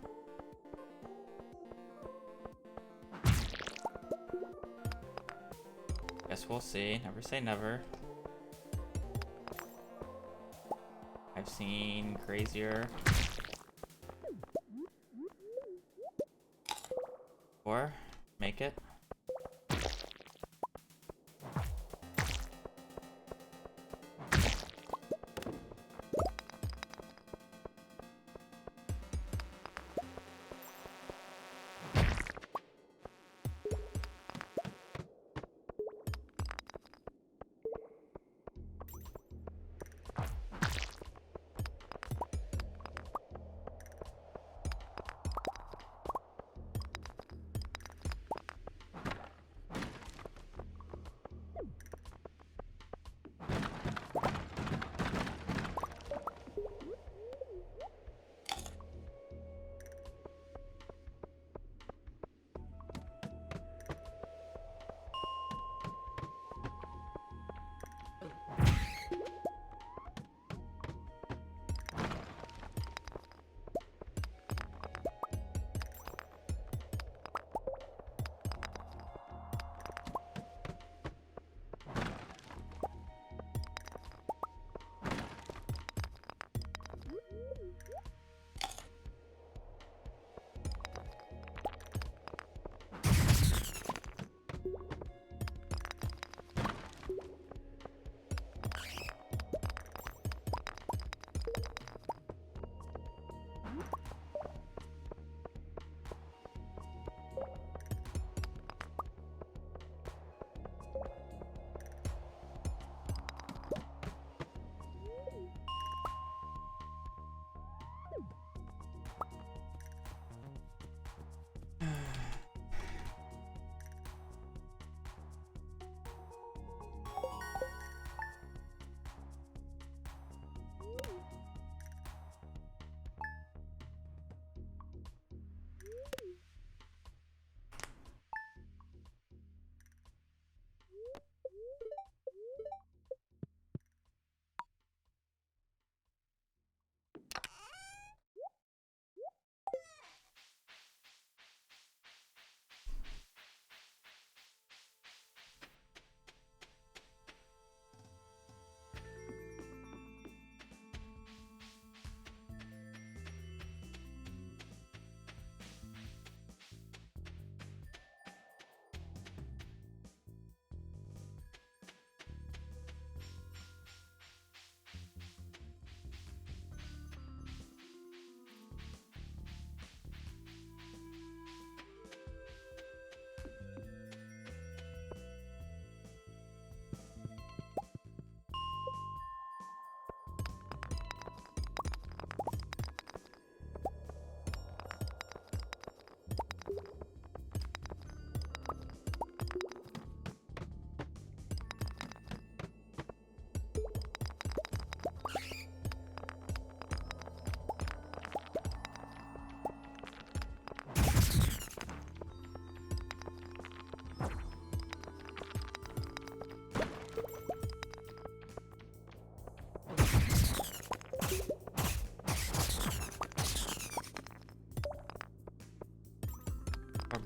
Guess we'll see. Never say never. I've seen crazier. Or make it.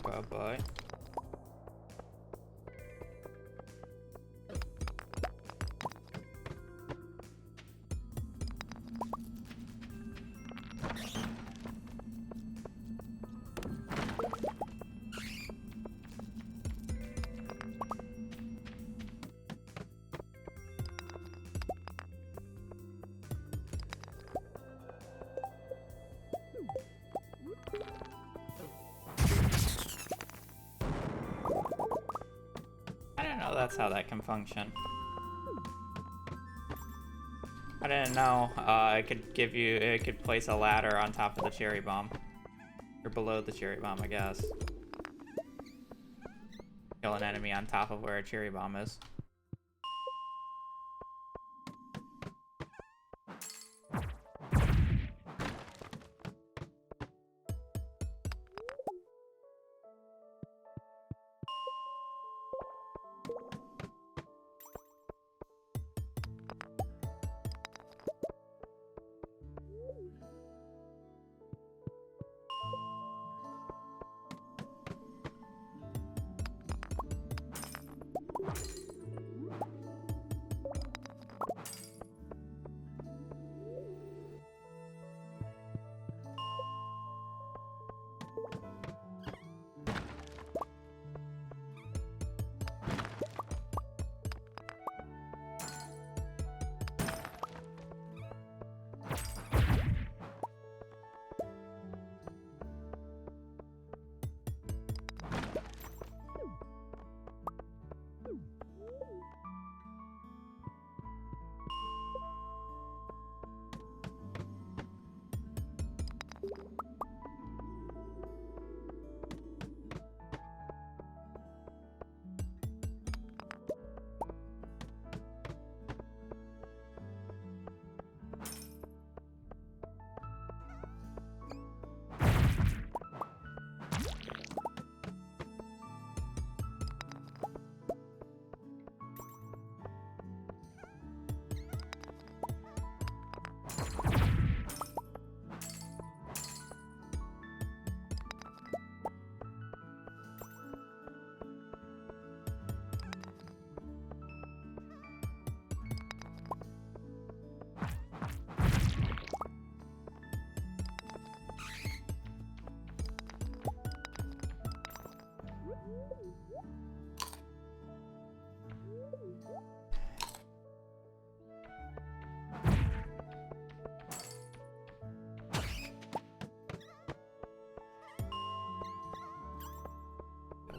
Bye-bye. That's how that can function. I didn't know it could place a ladder on top of the cherry bomb. Or below the cherry bomb, I guess. Kill an enemy on top of where a cherry bomb is.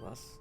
Glitchless.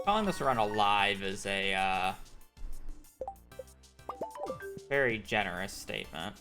Calling this run alive is a very generous statement.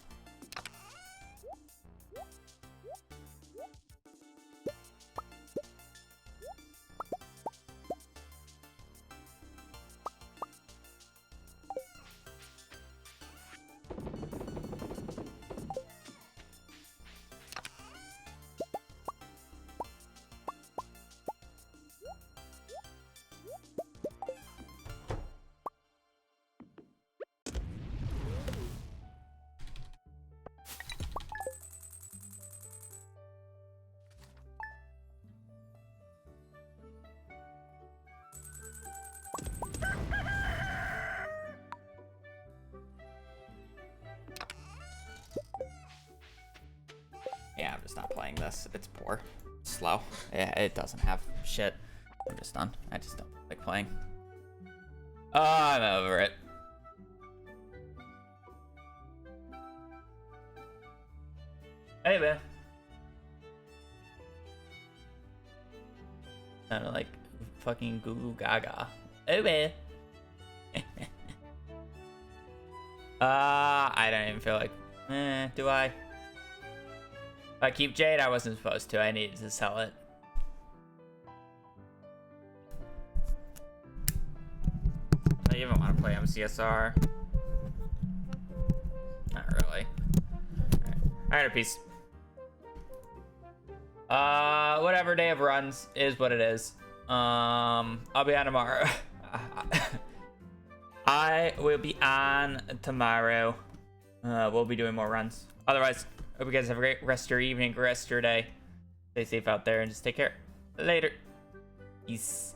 Yeah, I'm just not playing this. It's poor. Slow. Yeah, it doesn't have shit. I'm just done. I just don't like playing. Oh, I'm over it. Hey, man. Kind of like fucking goo goo gaga. Hey, man. I don't even feel like... do I? If I keep Jade, I wasn't supposed to. I needed to sell it. I even want to play MCSR. Not really. Alright, peace. Whatever day of runs is what it is. I'll be on tomorrow. I will be on tomorrow. We'll be doing more runs. Otherwise, hope you guys have a great rest of your evening, rest of your day. Stay safe out there and just take care. Later. Peace.